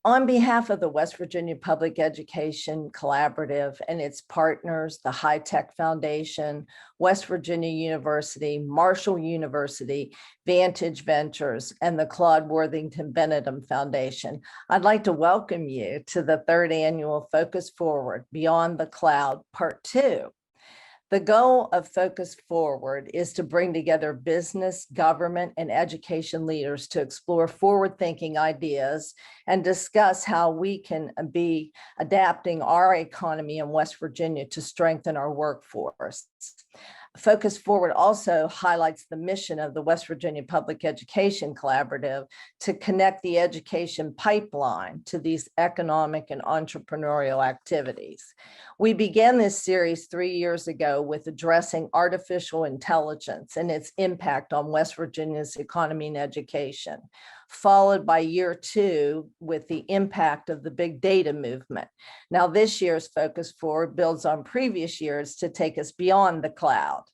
On behalf of the West Virginia Public Education Collaborative and its partners, the High Tech Foundation, West Virginia University, Marshall University, Vantage Ventures, and the Claude Worthington Benedum Foundation, I'd like to welcome you to the third annual Focus Forward Beyond the Cloud, Part 2. The goal of Focus Forward is to bring together business, government, and education leaders to explore forward-thinking ideas and discuss how we can be adapting our economy in West Virginia to strengthen our workforce. Focus Forward also highlights the mission of the West Virginia Public Education Collaborative to connect the education pipeline to these economic and entrepreneurial activities. We began this series 3 years ago with addressing artificial intelligence and its impact on West Virginia's economy and education, followed by year 2 with the impact of the big data movement. Now, this year's Focus Forward builds on previous years to take us beyond the cloud.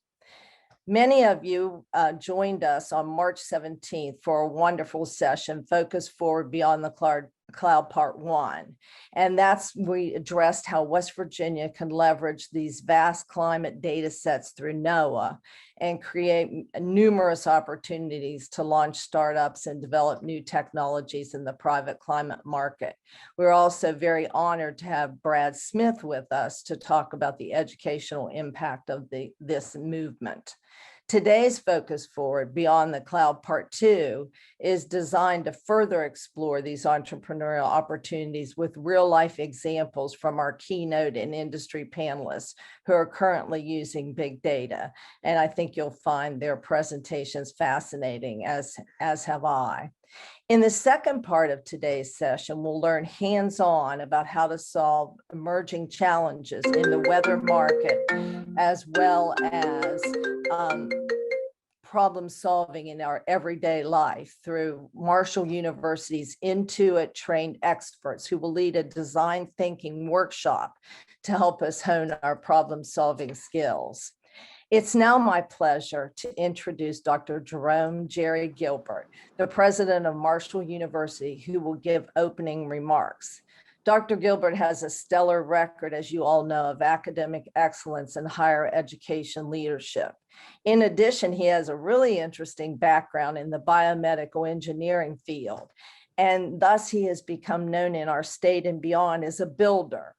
Many of you joined us on March 17th for a wonderful session, Focus Forward Beyond the Cloud Part 1. And we addressed how West Virginia can leverage these vast climate data sets through NOAA and create numerous opportunities to launch startups and develop new technologies in the private climate market. We're also very honored to have Brad Smith with us to talk about the educational impact of this movement. Today's Focus Forward Beyond the Cloud Part 2 is designed to further explore these entrepreneurial opportunities with real-life examples from our keynote and industry panelists who are currently using big data. And I think you'll find their presentations fascinating, as have I. In the second part of today's session, we'll learn hands-on about how to solve emerging challenges in the weather market, as well as problem solving in our everyday life through Marshall University's Intuit trained experts who will lead a design thinking workshop to help us hone our problem solving skills. It's now my pleasure to introduce Dr. Jerome Jerry Gilbert, the president of Marshall University, who will give opening remarks. Dr. Gilbert has a stellar record, as you all know, of academic excellence and higher education leadership. In addition, he has a really interesting background in the biomedical engineering field, and thus he has become known in our state and beyond as a builder.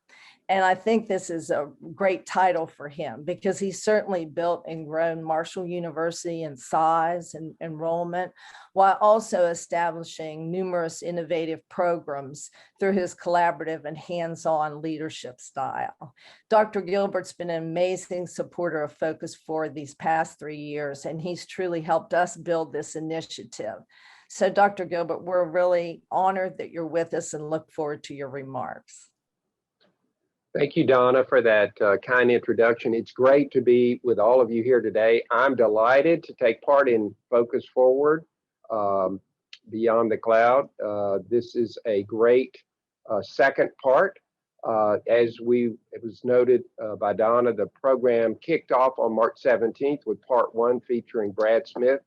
And I think this is a great title for him because he certainly built and grown Marshall University in size and enrollment, while also establishing numerous innovative programs through his collaborative and hands-on leadership style. Dr. Gilbert's been an amazing supporter of Focus Forward these past 3 years, and he's truly helped us build this initiative. So Dr. Gilbert, we're really honored that you're with us and look forward to your remarks. Thank you, Donna, for that kind introduction. It's great to be with all of you here today. I'm delighted to take part in Focus Forward Beyond the Cloud. This is a great second part. As it was noted by Donna, the program kicked off on March 17th with Part 1 featuring Brad Smith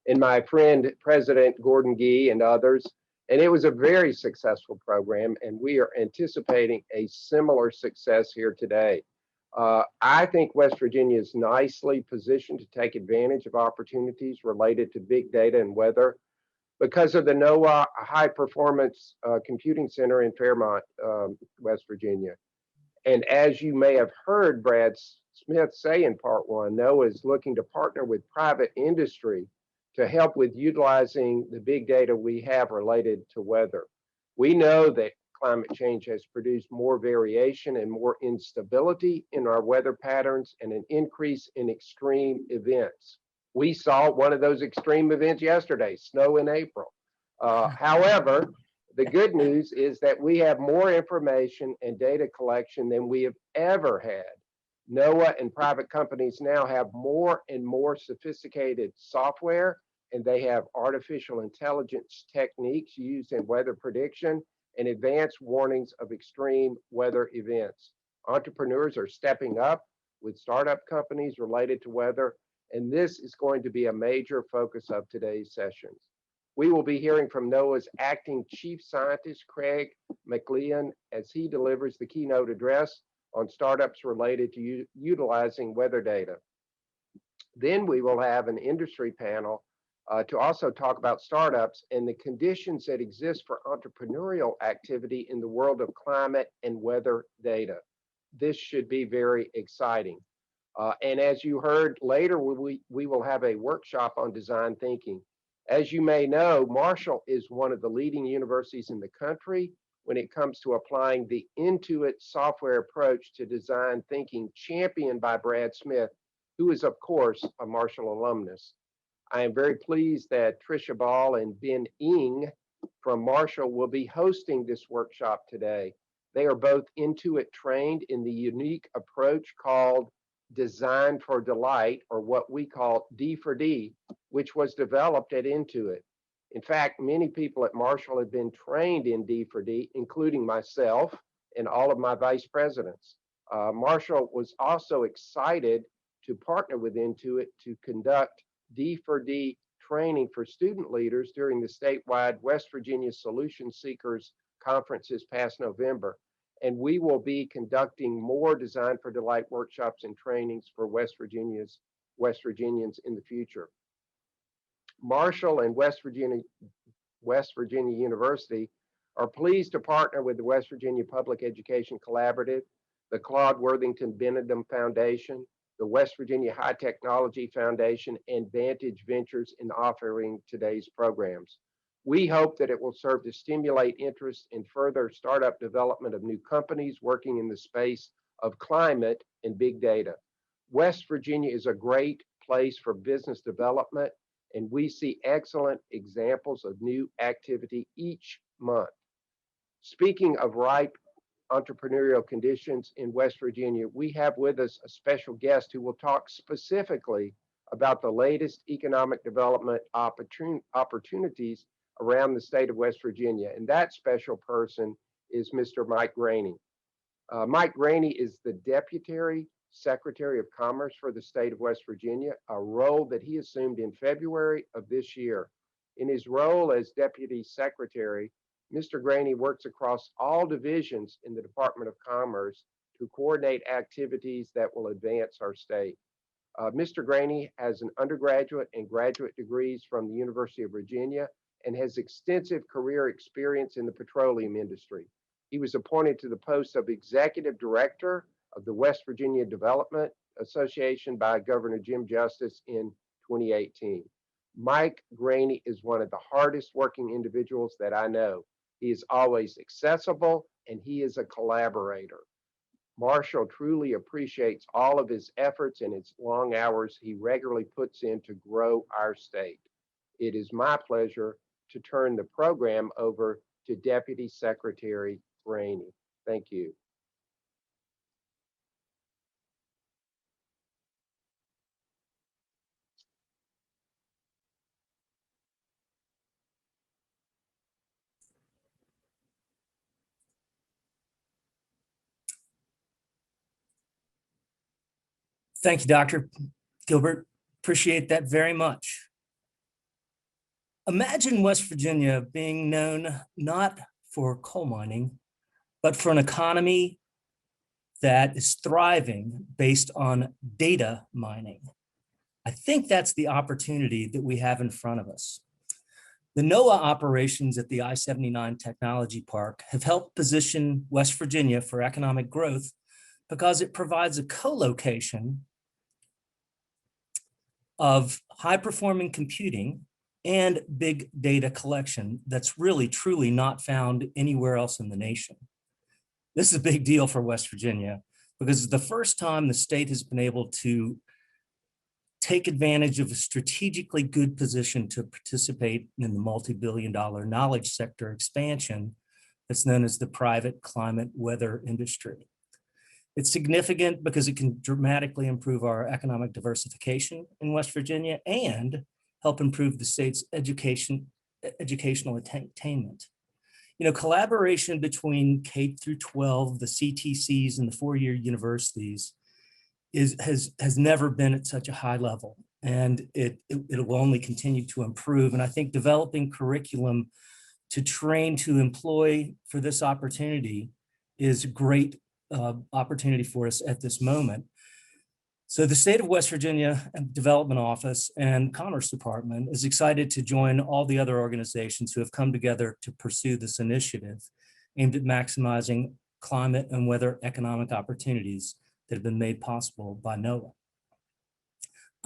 and my friend, President Gordon Gee, and others. And it was a very successful program, and we are anticipating a similar success here today. I think West Virginia is nicely positioned to take advantage of opportunities related to big data and weather because of the NOAA High Performance Computing Center in Fairmont, West Virginia. And as you may have heard Brad Smith say in Part 1, NOAA is looking to partner with private industry to help with utilizing the big data we have related to weather. We know that climate change has produced more variation and more instability in our weather patterns and an increase in extreme events. We saw one of those extreme events yesterday, snow in April. However, the good news is that we have more information and data collection than we have ever had. NOAA and private companies now have more and more sophisticated software, and they have artificial intelligence techniques used in weather prediction and advanced warnings of extreme weather events. Entrepreneurs are stepping up with startup companies related to weather, and this is going to be a major focus of today's sessions. We will be hearing from NOAA's acting chief scientist, Craig McLean, as he delivers the keynote address on startups related to utilizing weather data. Then we will have an industry panel to also talk about startups and the conditions that exist for entrepreneurial activity in the world of climate and weather data. This should be very exciting. And as you heard later, we will have a workshop on design thinking. As you may know, Marshall is one of the leading universities in the country when it comes to applying the Intuit software approach to design thinking, championed by Brad Smith, who is, of course, a Marshall alumnus. I am very pleased that Tricia Ball and Ben Ing from Marshall will be hosting this workshop today. They are both Intuit trained in the unique approach called Design for Delight, or what we call D for D, which was developed at Intuit. In fact, many people at Marshall have been trained in D for D, including myself and all of my vice presidents. Marshall was also excited to partner with Intuit to conduct D for D training for student leaders during the statewide West Virginia Solution Seekers Conference this past November. And we will be conducting more Design for Delight workshops and trainings for West Virginians in the future. Marshall and West Virginia University are pleased to partner with the West Virginia Public Education Collaborative, the Claude Worthington Benedum Foundation, the West Virginia High Technology Foundation, and Vantage Ventures in offering today's programs. We hope that it will serve to stimulate interest in further startup development of new companies working in the space of climate and big data. West Virginia is a great place for business development, and we see excellent examples of new activity each month. Speaking of ripe entrepreneurial conditions in West Virginia, we have with us a special guest who will talk specifically about the latest economic development opportunities around the state of West Virginia. And that special person is Mr. Mike Graney. Mike Graney is the Deputy Secretary of Commerce for the state of West Virginia, a role that he assumed in February of this year. In his role as Deputy Secretary, Mr. Graney works across all divisions in the Department of Commerce to coordinate activities that will advance our state. Mr. Graney has an undergraduate and graduate degrees from the University of Virginia and has extensive career experience in the petroleum industry. He was appointed to the post of Executive Director of the West Virginia Development Association by Governor Jim Justice in 2018. Mike Graney is one of the hardest working individuals that I know. He is always accessible and he is a collaborator. Marshall truly appreciates all of his efforts and his long hours he regularly puts in to grow our state. It is my pleasure to turn the program over to Deputy Secretary Graney. Thank you. Thank you, Dr. Gilbert. Appreciate that very much. Imagine West Virginia being known not for coal mining, but for an economy that is thriving based on data mining. I think that's the opportunity that we have in front of us. The NOAA operations at the I-79 Technology Park have helped position West Virginia for economic growth because it provides a co-location of high-performing computing and big data collection that's really, truly not found anywhere else in the nation. This is a big deal for West Virginia because it's the first time the state has been able to take advantage of a strategically good position to participate in the multi-billion-dollar knowledge sector expansion that's known as the private climate weather industry. It's significant because it can dramatically improve our economic diversification in West Virginia and help improve the state's educational attainment. You know, collaboration between K through 12, the CTCs, and the four-year universities has never been at such a high level. and it will only continue to improve. And I think developing curriculum to train to employ for this opportunity is a great opportunity for us at this moment. So the state of West Virginia Development Office and Commerce Department is excited to join all the other organizations who have come together to pursue this initiative aimed at maximizing climate and weather economic opportunities that have been made possible by NOAA.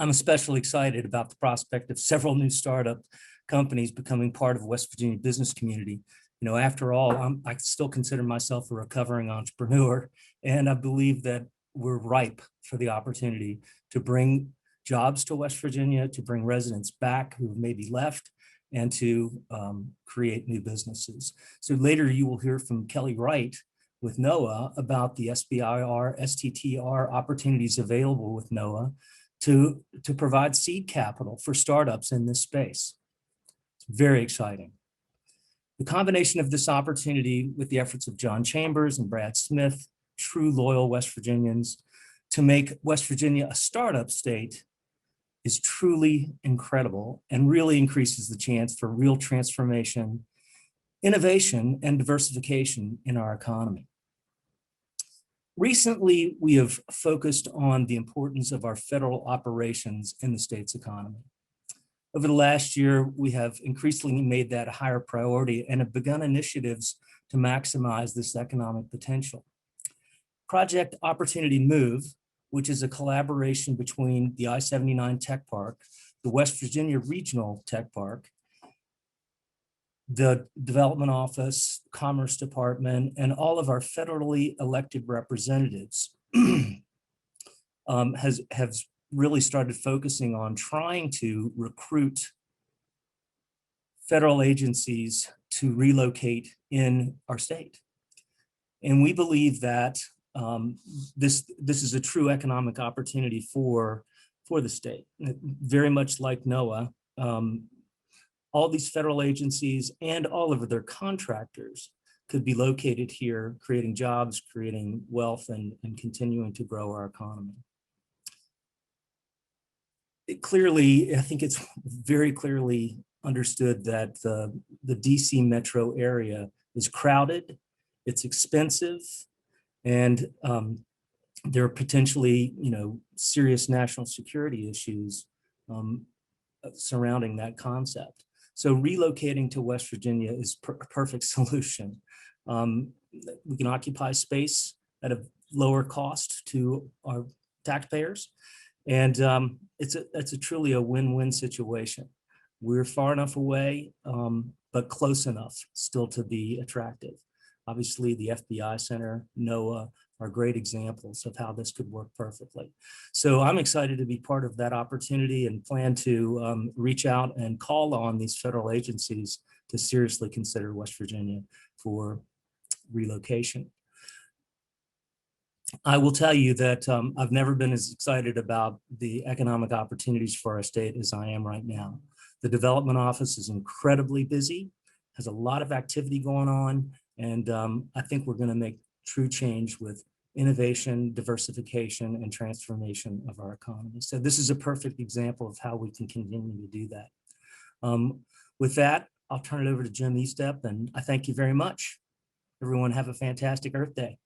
I'm especially excited about the prospect of several new startup companies becoming part of the West Virginia business community. You know, after all, I still consider myself a recovering entrepreneur, and I believe that we're ripe for the opportunity to bring jobs to West Virginia, to bring residents back who may be left, and to create new businesses. So later you will hear from Kelly Wright with NOAA about the SBIR, STTR opportunities available with NOAA to provide seed capital for startups in this space. It's very exciting. The combination of this opportunity with the efforts of John Chambers and Brad Smith, true loyal West Virginians, to make West Virginia a startup state is truly incredible and really increases the chance for real transformation, innovation, and diversification in our economy. Recently, we have focused on the importance of our federal operations in the state's economy. Over the last year, we have increasingly made that a higher priority and have begun initiatives to maximize this economic potential. Project Opportunity Move, which is a collaboration between the I-79 Tech Park, the West Virginia Regional Tech Park, the Development Office, Commerce Department, and all of our federally elected representatives has really started focusing on trying to recruit federal agencies to relocate in our state. And we believe that this is a true economic opportunity for the state. Very much like NOAA, all these federal agencies and all of their contractors could be located here, creating jobs, creating wealth, and continuing to grow our economy. I think it's very clearly understood that the DC metro area is crowded, it's expensive, and there are potentially, serious national security issues surrounding that concept. So relocating to West Virginia is a perfect solution. We can occupy space at a lower cost to our taxpayers, and it's truly a win-win situation. We're far enough away, but close enough still to be attractive. Obviously, the FBI Center, NOAA are great examples of how this could work perfectly. So I'm excited to be part of that opportunity and plan to reach out and call on these federal agencies to seriously consider West Virginia for relocation. I will tell you that I've never been as excited about the economic opportunities for our state as I am right now. The Development Office is incredibly busy, has a lot of activity going on, and I think we're going to make true change with innovation, diversification, and transformation of our economy. So this is a perfect example of how we can continue to do that. With that, I'll turn it over to Jim Estep, and I thank you very much. Everyone have a fantastic Earth Day.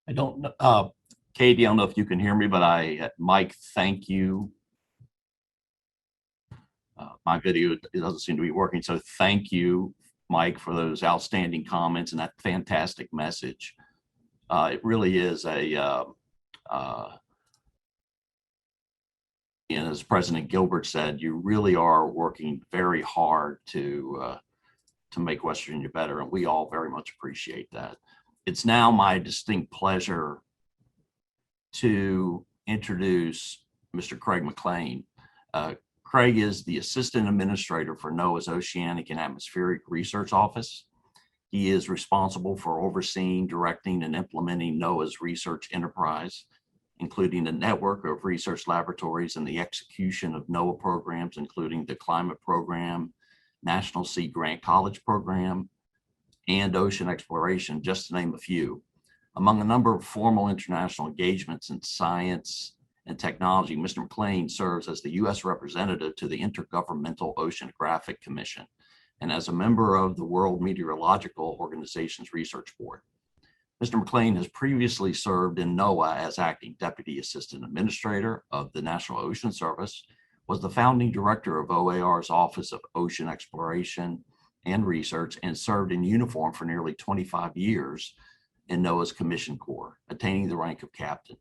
I don't know, Katie, I don't know if you can hear me, but Mike, thank you. My video, it doesn't seem to be working. So thank you, Mike, for those outstanding comments and that fantastic message. It really is and as President Gilbert said, you really are working very hard to make West Virginia better, and we all very much appreciate that. It's now my distinct pleasure to introduce Mr. Craig McLean. Craig is the Assistant Administrator for NOAA's Oceanic and Atmospheric Research Office. He is responsible for overseeing, directing, and implementing NOAA's research enterprise, including a network of research laboratories and the execution of NOAA programs, including the Climate Program, National Sea Grant College Program, and Ocean Exploration, just to name a few. Among a number of formal international engagements in science and technology, Mr. McLean serves as the U.S. representative to the Intergovernmental Oceanographic Commission and as a member of the World Meteorological Organization's Research Board. Mr. McLean has previously served in NOAA as acting Deputy Assistant Administrator of the National Ocean Service, was the founding director of OAR's Office of Ocean Exploration and Research, and served in uniform for nearly 25 years in NOAA's Commission Corps, attaining the rank of captain.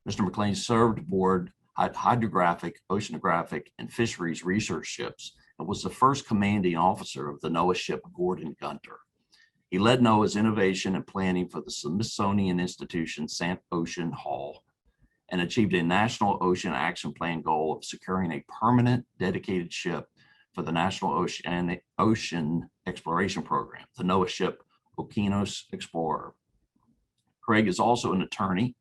Mr. McLean served aboard hydrographic, oceanographic, and fisheries research ships and was the first commanding officer of the NOAA ship Gordon Gunter. He led NOAA's innovation and planning for the Smithsonian Institution's Sant Ocean Hall and achieved a National Ocean Action Plan goal of securing a permanent dedicated ship for the National Ocean Exploration Program, the NOAA ship Okeanos Explorer. Craig is also an attorney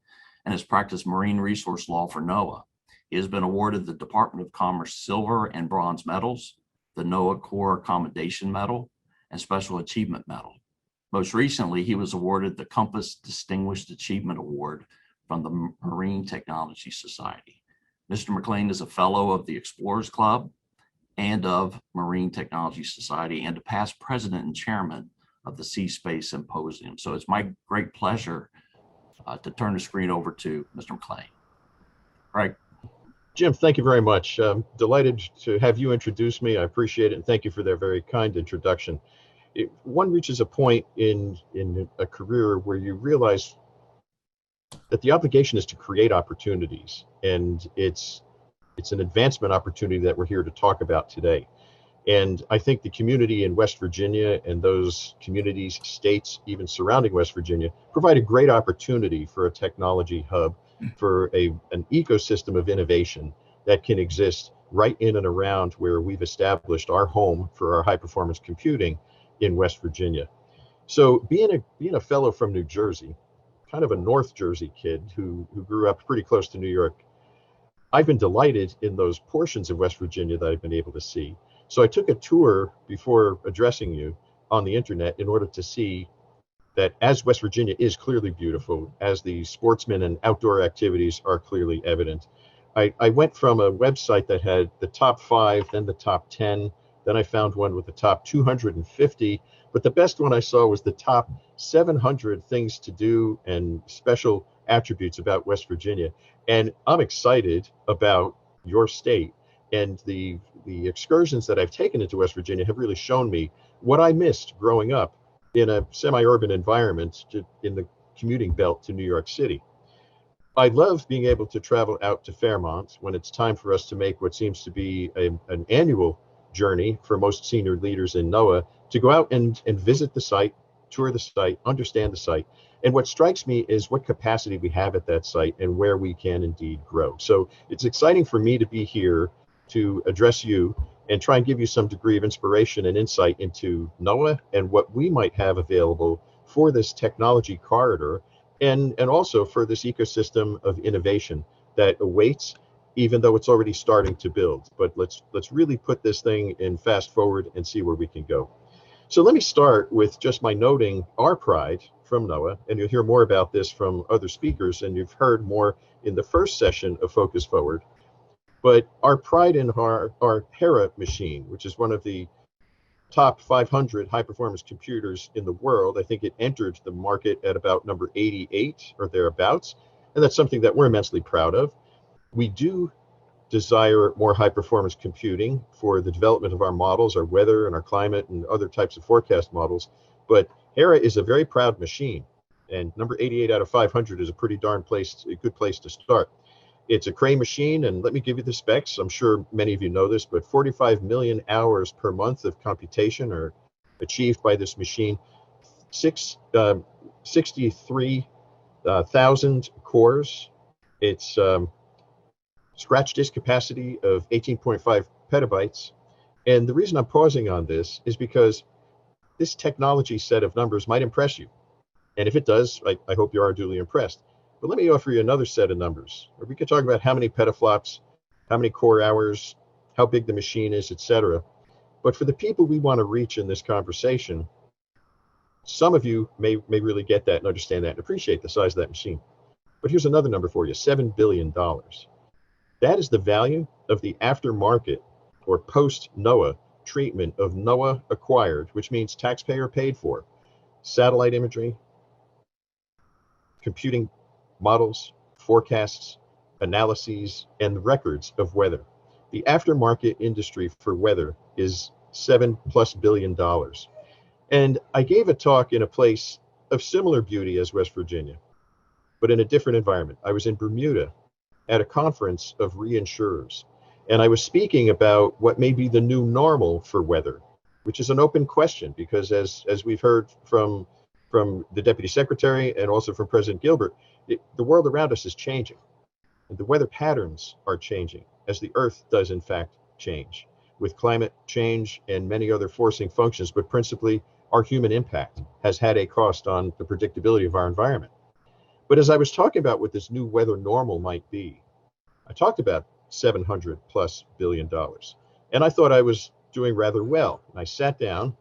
and has practiced marine resource law for NOAA. He has been awarded the Department of Commerce Silver and Bronze Medals, the NOAA Corps Commendation Medal, and Special Achievement Medal. Most recently, he was awarded the Compass Distinguished Achievement Award from the Marine Technology Society. Mr. McLean is a fellow of the Explorers Club and of Marine Technology Society and a past president and chairman of the Sea Space Symposium. So it's my great pleasure to turn the screen over to Mr. McLean. Craig. Jim, thank you very much. Delighted to have you introduce me. I appreciate it, and thank you for that very kind introduction. One reaches a point in a career where you realize that the obligation is to create opportunities, and it's an advancement opportunity that we're here to talk about today. And I think the community in West Virginia and those communities, states, even surrounding West Virginia, provide a great opportunity for a technology hub, for an ecosystem of innovation that can exist right in and around where we've established our home for our high performance computing in West Virginia. So being a fellow from New Jersey, kind of a North Jersey kid who grew up pretty close to New York, I've been delighted in those portions of West Virginia that I've been able to see. So I took a tour before addressing you on the internet in order to see that as West Virginia is clearly beautiful, as the sportsmen and outdoor activities are clearly evident, I went from a website that had the top 5, then the top 10, then I found one with the top 250, but the best one I saw was the top 700 things to do and special attributes about West Virginia. And I'm excited about your state, and the excursions that I've taken into West Virginia have really shown me what I missed growing up in a semi-urban environment in the commuting belt to New York City. I love being able to travel out to Fairmont when it's time for us to make what seems to be an annual journey for most senior leaders in NOAA to go out and visit the site, tour the site, understand the site. And what strikes me is what capacity we have at that site and where we can indeed grow. So it's exciting for me to be here to address you and try and give you some degree of inspiration and insight into NOAA and what we might have available for this technology corridor and also for this ecosystem of innovation that awaits, even though it's already starting to build. But let's really put this thing in fast forward and see where we can go. So let me start with just my noting our pride from NOAA, and you'll hear more about this from other speakers, and you've heard more in the first session of Focus Forward. But our pride in our Hera machine, which is one of the top 500 high-performance computers in the world. I think it entered the market at about number 88 or thereabouts, and that's something that we're immensely proud of. We do desire more high-performance computing for the development of our models, our weather and our climate and other types of forecast models, but Hera is a very proud machine, and number 88 out of 500 is a pretty darn a good place to start. It's a Cray machine, and let me give you the specs. I'm sure many of you know this, but 45 million hours per month of computation are achieved by this machine. 63,000 cores. It's scratch disk capacity of 18.5 petabytes. And the reason I'm pausing on this is because this technology set of numbers might impress you. And if it does, I hope you are duly impressed. But let me offer you another set of numbers, where we could talk about how many petaflops, how many core hours, how big the machine is, etc. But for the people we want to reach in this conversation, some of you may really get that and understand that and appreciate the size of that machine. But here's another number for you, $7 billion. That is the value of the aftermarket or post-NOAA treatment of NOAA acquired, which means taxpayer paid for, satellite imagery, computing models, forecasts, analyses, and records of weather. The aftermarket industry for weather is $7+ billion. And I gave a talk in a place of similar beauty as West Virginia, but in a different environment. I was in Bermuda at a conference of reinsurers, and I was speaking about what may be the new normal for weather, which is an open question because as we've heard from the Deputy Secretary and also from President Gilbert, the world around us is changing. And the weather patterns are changing as the Earth does in fact change with climate change and many other forcing functions, but principally our human impact has had a cost on the predictability of our environment. But as I was talking about what this new weather normal might be, I talked about $700+ billion. And I thought I was doing rather well. And I sat down,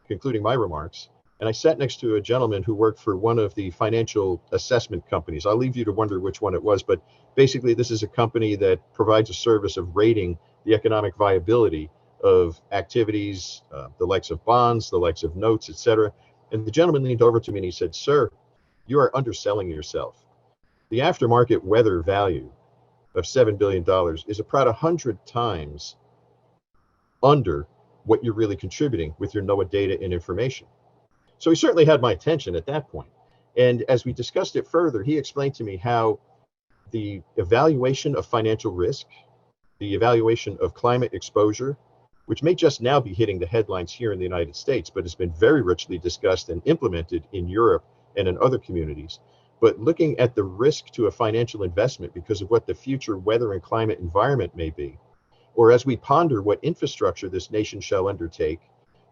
concluding my remarks, and I sat next to a gentleman who worked for one of the financial assessment companies. I'll leave you to wonder which one it was, but basically this is a company that provides a service of rating the economic viability of activities, the likes of bonds, the likes of notes, etc. And the gentleman leaned over to me and he said, "Sir, you are underselling yourself. The aftermarket weather value of $7 billion is about 100 times under what you're really contributing with your NOAA data and information." So he certainly had my attention at that point. And as we discussed it further, he explained to me how the evaluation of financial risk, the evaluation of climate exposure, which may just now be hitting the headlines here in the United States, but has been very richly discussed and implemented in Europe and in other communities. But looking at the risk to a financial investment because of what the future weather and climate environment may be, or as we ponder what infrastructure this nation shall undertake,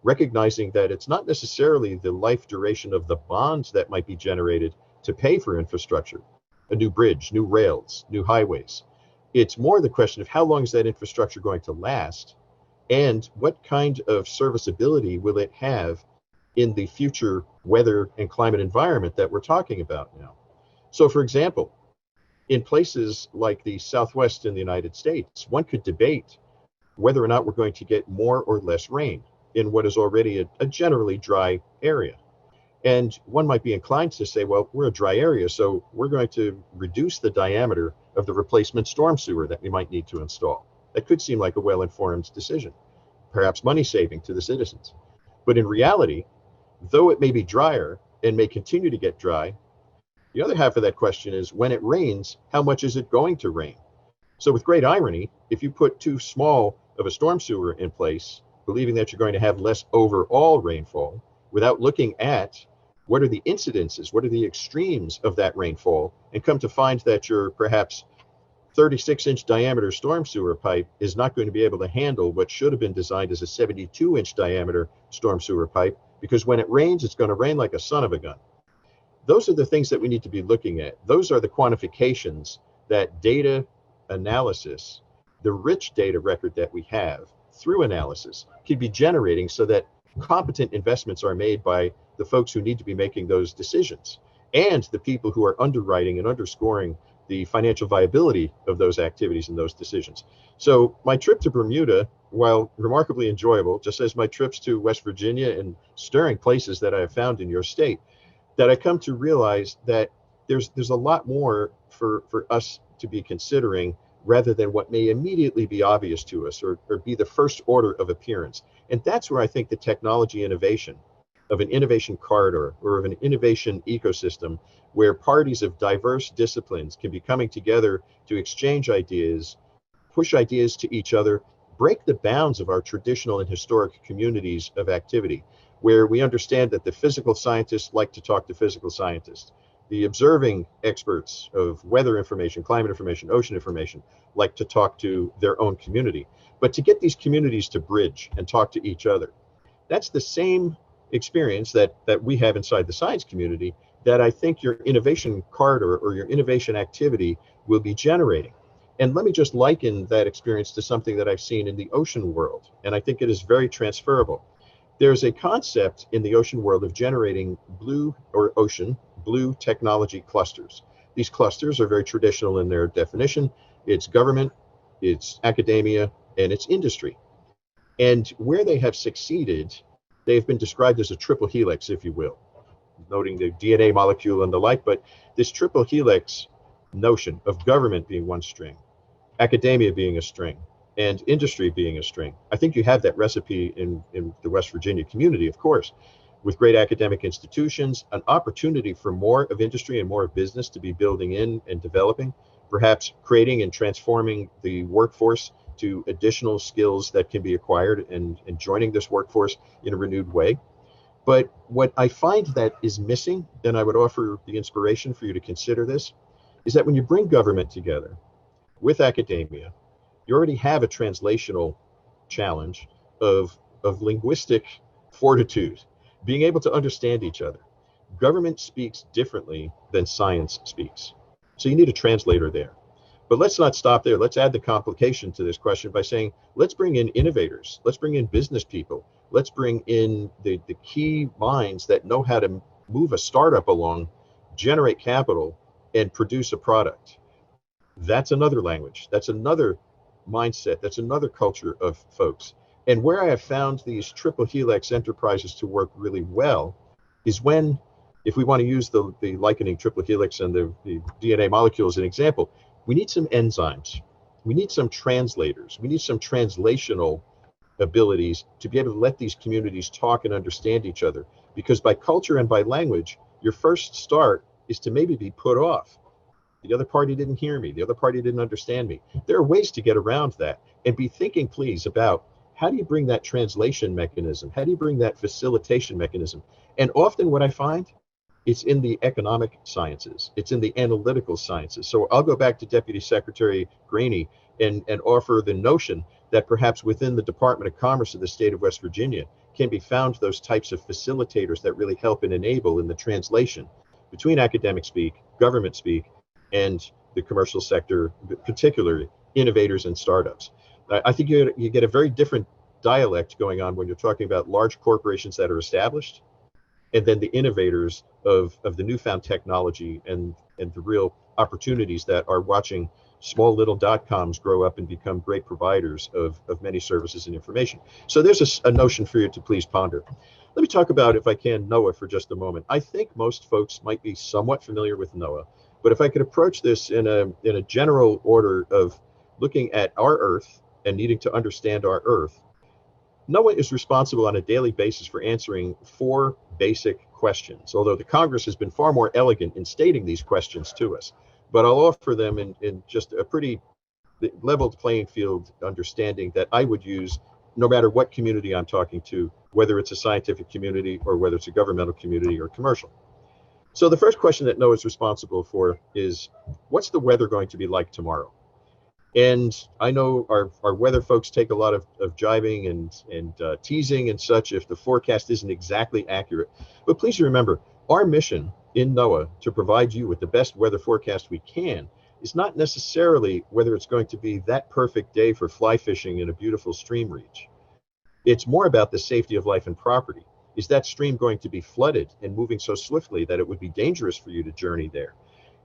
recognizing that it's not necessarily the life duration of the bonds that might be generated to pay for infrastructure, a new bridge, new rails, new highways. It's more the question of how long is that infrastructure going to last and what kind of serviceability will it have in the future weather and climate environment that we're talking about now. So for example, in places like the Southwest in the United States, one could debate whether or not we're going to get more or less rain in what is already a generally dry area. And one might be inclined to say, well, we're a dry area, so we're going to reduce the diameter of the replacement storm sewer that we might need to install. That could seem like a well-informed decision, perhaps money saving to the citizens. But in reality, though it may be drier and may continue to get dry, the other half of that question is when it rains, how much is it going to rain? So with great irony, if you put too small of a storm sewer in place, believing that you're going to have less overall rainfall, without looking at what are the incidences, what are the extremes of that rainfall, and come to find that your perhaps 36-inch diameter storm sewer pipe is not going to be able to handle what should have been designed as a 72-inch diameter storm sewer pipe, because when it rains, it's going to rain like a son of a gun. Those are the things that we need to be looking at. Those are the quantifications that data analysis, the rich data record that we have through analysis, can be generating so that competent investments are made by the folks who need to be making those decisions and the people who are underwriting and underscoring the financial viability of those activities and those decisions. So my trip to Bermuda, while remarkably enjoyable, just as my trips to West Virginia and stirring places that I have found in your state, that I come to realize that there's a lot more for us to be considering rather than what may immediately be obvious to us or be the first order of appearance. And that's where I think the technology innovation of an innovation corridor or of an innovation ecosystem where parties of diverse disciplines can be coming together to exchange ideas, push ideas to each other, break the bounds of our traditional and historic communities of activity, where we understand that the physical scientists like to talk to physical scientists. The observing experts of weather information, climate information, ocean information like to talk to their own community. But to get these communities to bridge and talk to each other, that's the same experience that we have inside the science community that I think your innovation corridor or your innovation activity will be generating. And let me just liken that experience to something that I've seen in the ocean world, and I think it is very transferable. There's a concept in the ocean world of generating blue technology clusters. These clusters are very traditional in their definition. It's government, it's academia, and it's industry. And where they have succeeded, they've been described as a triple helix, if you will, noting the DNA molecule and the like. But this triple helix notion of government being one string, academia being a string, and industry being a string. I think you have that recipe in the West Virginia community, of course, with great academic institutions, an opportunity for more of industry and more of business to be building in and developing, perhaps creating and transforming the workforce to additional skills that can be acquired and joining this workforce in a renewed way. But what I find that is missing, and I would offer the inspiration for you to consider this, is that when you bring government together with academia, you already have a translational challenge of linguistic fortitude, being able to understand each other. Government speaks differently than science speaks. So you need a translator there. But let's not stop there. Let's add the complication to this question by saying, let's bring in innovators. Let's bring in business people. Let's bring in the key minds that know how to move a startup along, generate capital, and produce a product. That's another language. That's another mindset. That's another culture of folks. And where I have found these triple helix enterprises to work really well is when, if we want to use the likening triple helix and the DNA molecule as an example, we need some enzymes. We need some translators. We need some translational abilities to be able to let these communities talk and understand each other. Because by culture and by language, your first start is to maybe be put off. The other party didn't hear me. The other party didn't understand me. There are ways to get around that, and be thinking, please, about how do you bring that translation mechanism? How do you bring that facilitation mechanism? And often what I find, it's in the economic sciences. It's in the analytical sciences. So I'll go back to Deputy Secretary Graney and offer the notion that perhaps within the Department of Commerce of the state of West Virginia can be found those types of facilitators that really help and enable in the translation between academic speak, government speak, and the commercial sector, particularly innovators and startups. I think you get a very different dialect going on when you're talking about large corporations that are established, and then the innovators of the newfound technology and the real opportunities that are watching small little .coms grow up and become great providers of many services and information. So there's a notion for you to please ponder. Let me talk about, if I can, NOAA for just a moment. I think most folks might be somewhat familiar with NOAA, but if I could approach this in a general order of looking at our Earth and needing to understand our Earth, NOAA is responsible on a daily basis for answering 4 basic questions, although the Congress has been far more elegant in stating these questions to us. But I'll offer them in just a pretty leveled playing field understanding that I would use no matter what community I'm talking to, whether it's a scientific community or whether it's a governmental community or commercial. So the first question that NOAA is responsible for is, what's the weather going to be like tomorrow? And I know our weather folks take a lot of jibing and teasing and such if the forecast isn't exactly accurate. But please remember, our mission in NOAA to provide you with the best weather forecast we can is not necessarily whether it's going to be that perfect day for fly fishing in a beautiful stream reach. It's more about the safety of life and property. Is that stream going to be flooded and moving so swiftly that it would be dangerous for you to journey there?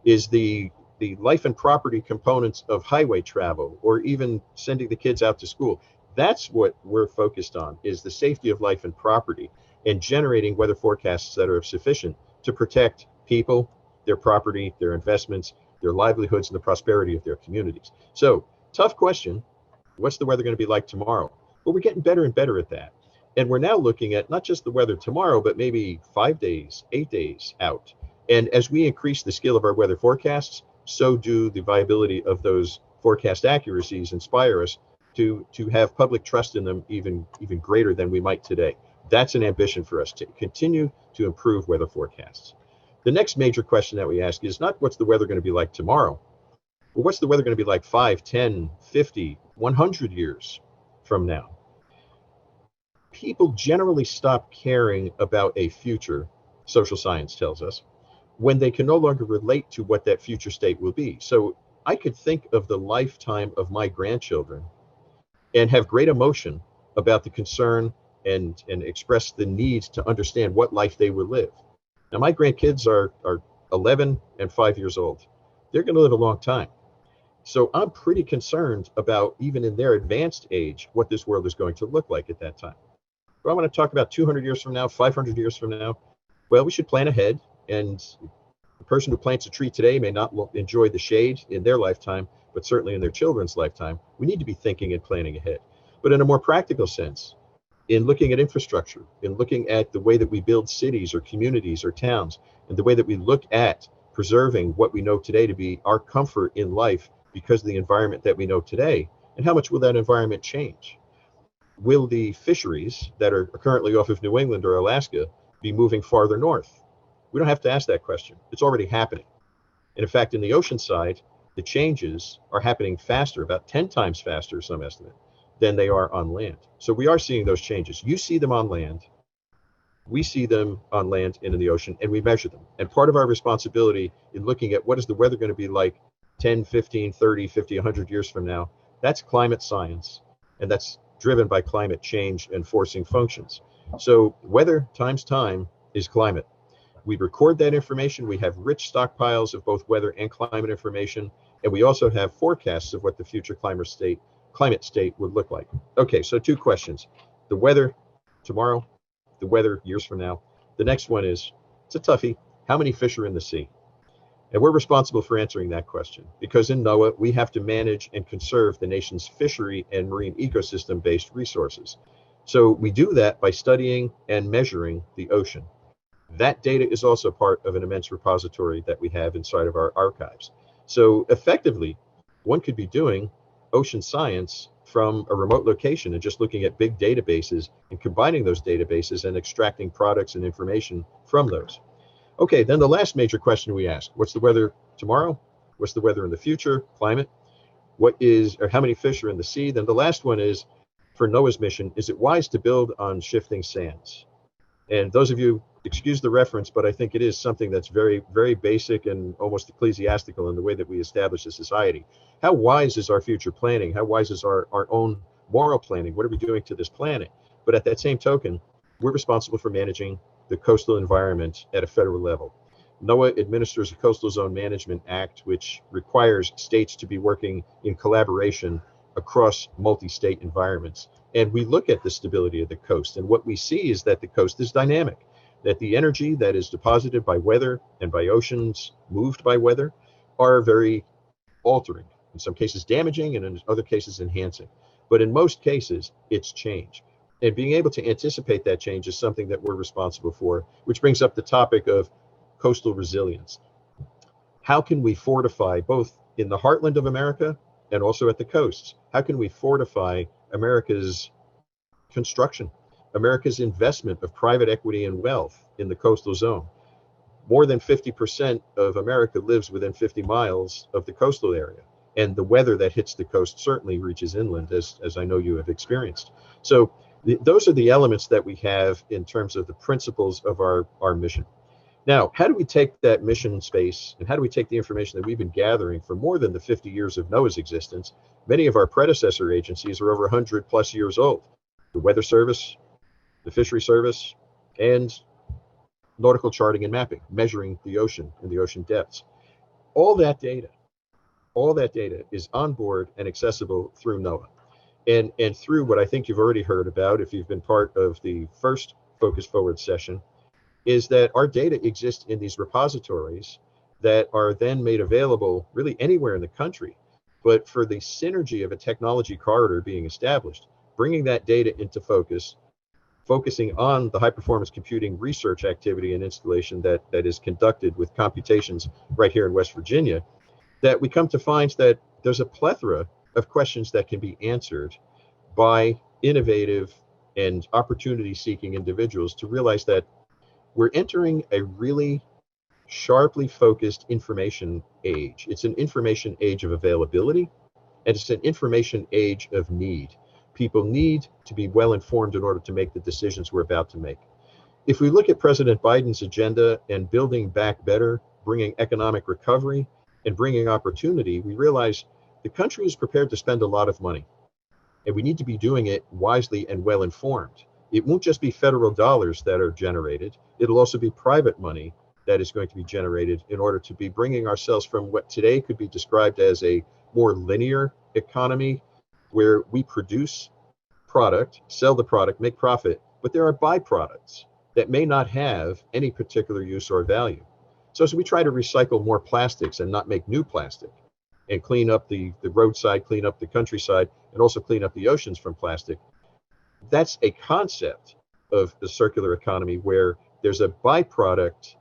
Is the life and property components of highway travel, or even sending the kids out to school, that's what we're focused on, is the safety of life and property, and generating weather forecasts that are sufficient to protect people, their property, their investments, their livelihoods, and the prosperity of their communities. So, tough question. What's the weather going to be like tomorrow? Well, we're getting better and better at that. And we're now looking at not just the weather tomorrow, but maybe 5 days, 8 days out. And as we increase the scale of our weather forecasts, so do the viability of those forecast accuracies inspire us to have public trust in them even greater than we might today. That's an ambition for us, to continue to improve weather forecasts. The next major question that we ask is not what's the weather going to be like tomorrow, but what's the weather going to be like 5, 10, 50, 100 years from now? people generally stop caring about a future, social science tells us, when they can no longer relate to what that future state will be. So I could think of the lifetime of my grandchildren and have great emotion about the concern and express the need to understand what life they will live. Now, my grandkids are 11 and 5 years old. They're going to live a long time. So I'm pretty concerned about, even in their advanced age, what this world is going to look like at that time. Do I want to talk about 200 years from now, 500 years from now? Well, we should plan ahead. And the person who plants a tree today may not enjoy the shade in their lifetime, but certainly in their children's lifetime. We need to be thinking and planning ahead. But in a more practical sense, in looking at infrastructure, in looking at the way that we build cities or communities or towns, and the way that we look at preserving what we know today to be our comfort in life because of the environment that we know today, and how much will that environment change? Will the fisheries that are currently off of New England or Alaska be moving farther north? We don't have to ask that question. It's already happening. And in fact, in the ocean side, the changes are happening faster, about 10 times faster, some estimate, than they are on land. So we are seeing those changes. You see them on land. We see them on land and in the ocean, and we measure them. And part of our responsibility in looking at what is the weather going to be like 10, 15, 30, 50, 100 years from now, that's climate science. And that's driven by climate change and forcing functions. So weather times time is climate. We record that information. We have rich stockpiles of both weather and climate information. And we also have forecasts of what the future climate state would look like. Okay, so two questions. The weather tomorrow, the weather years from now. The next one is, it's a toughie, how many fish are in the sea? And we're responsible for answering that question because in NOAA, we have to manage and conserve the nation's fishery and marine ecosystem-based resources. So we do that by studying and measuring the ocean. That data is also part of an immense repository that we have inside of our archives. So effectively, one could be doing ocean science from a remote location and just looking at big databases and combining those databases and extracting products and information from those. Okay, then the last major question we ask, what's the weather tomorrow? What's the weather in the future? Climate? How many fish are in the sea? Then the last one is, for NOAA's mission, is it wise to build on shifting sands? And those of you, excuse the reference, but I think it is something that's very, very basic and almost ecclesiastical in the way that we establish a society. How wise is our future planning? How wise is our own moral planning? What are we doing to this planet? But at that same token, we're responsible for managing the coastal environment at a federal level. NOAA administers a Coastal Zone Management Act, which requires states to be working in collaboration across multi-state environments. And we look at the stability of the coast. And what we see is that the coast is dynamic, that the energy that is deposited by weather and by oceans moved by weather are very altering, in some cases damaging, and in other cases enhancing. But in most cases, it's change. And being able to anticipate that change is something that we're responsible for, which brings up the topic of coastal resilience. How can we fortify both in the heartland of America and also at the coasts? How can we fortify America's construction, America's investment of private equity and wealth in the coastal zone? More than 50% of America lives within 50 miles of the coastal area. And the weather that hits the coast certainly reaches inland, as I know you have experienced. So those are the elements that we have in terms of the principles of our mission. Now, how do we take that mission space and how do we take the information that we've been gathering for more than the 50 years of NOAA's existence? Many of our predecessor agencies are over 100 plus years old. The Weather Service, the Fishery Service, and nautical charting and mapping, measuring the ocean and the ocean depths. All that data is on board and accessible through NOAA. And through what I think you've already heard about, if you've been part of the first Focus Forward session, is that our data exists in these repositories that are then made available really anywhere in the country. But for the synergy of a technology corridor being established, bringing that data into focus, focusing on the high performance computing research activity and installation that is conducted with computations right here in West Virginia, that we come to find that there's a plethora of questions that can be answered by innovative and opportunity seeking individuals to realize that we're entering a really sharply focused information age. It's an information age of availability, and it's an information age of need. People need to be well informed in order to make the decisions we're about to make. If we look at President Biden's agenda and building back better, bringing economic recovery and bringing opportunity, we realize the country is prepared to spend a lot of money, and we need to be doing it wisely and well informed. It won't just be federal dollars that are generated. It'll also be private money that is going to be generated in order to be bringing ourselves from what today could be described as a more linear economy, where we produce product, sell the product, make profit, but there are byproducts that may not have any particular use or value. So as we try to recycle more plastics and not make new plastic, and clean up the roadside, clean up the countryside, and also clean up the oceans from plastic, that's a concept of the circular economy where there's a byproduct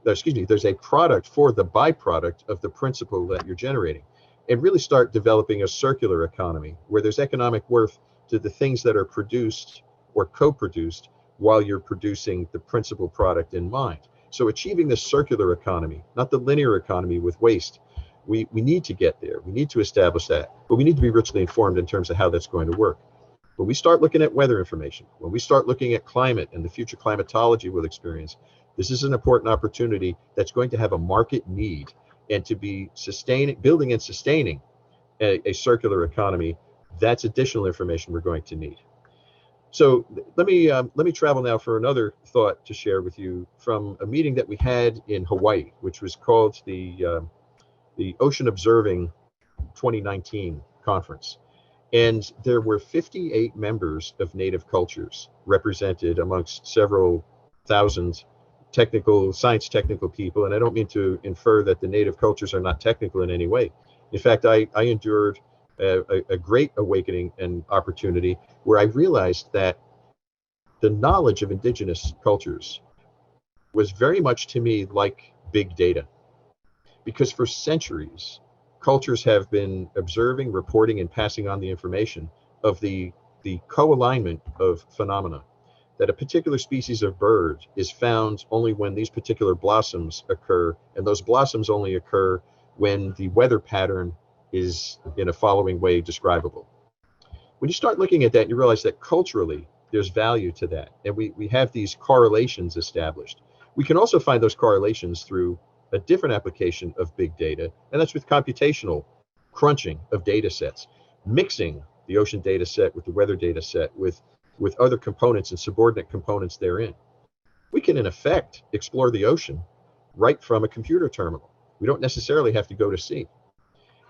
there's a product for the byproduct of the principle that you're generating, and really start developing a circular economy where there's economic worth to the things that are produced or co-produced while you're producing the principal product in mind. So achieving the circular economy, not the linear economy with waste, we need to get there. We need to establish that, but we need to be richly informed in terms of how that's going to work. When we start looking at weather information, when we start looking at climate and the future climatology we'll experience, this is an important opportunity that's going to have a market need, and to be building and sustaining a circular economy, that's additional information we're going to need. So let me travel now for another thought to share with you from a meeting that we had in Hawaii, which was called the Ocean Observing 2019 conference. And there were 58 members of native cultures represented amongst several thousand science technical people. And I don't mean to infer that the native cultures are not technical in any way. In fact, I endured a great awakening and opportunity where I realized that the knowledge of indigenous cultures was very much to me like big data, because for centuries, cultures have been observing, reporting, and passing on the information of the co-alignment of phenomena, that a particular species of bird is found only when these particular blossoms occur, and those blossoms only occur when the weather pattern is in a following way describable. When you start looking at that, you realize that culturally there's value to that, and we have these correlations established. We can also find those correlations through a different application of big data, and that's with computational crunching of data sets, mixing the ocean data set with the weather data set with other components and subordinate components therein. We can in effect explore the ocean right from a computer terminal. We don't necessarily have to go to sea.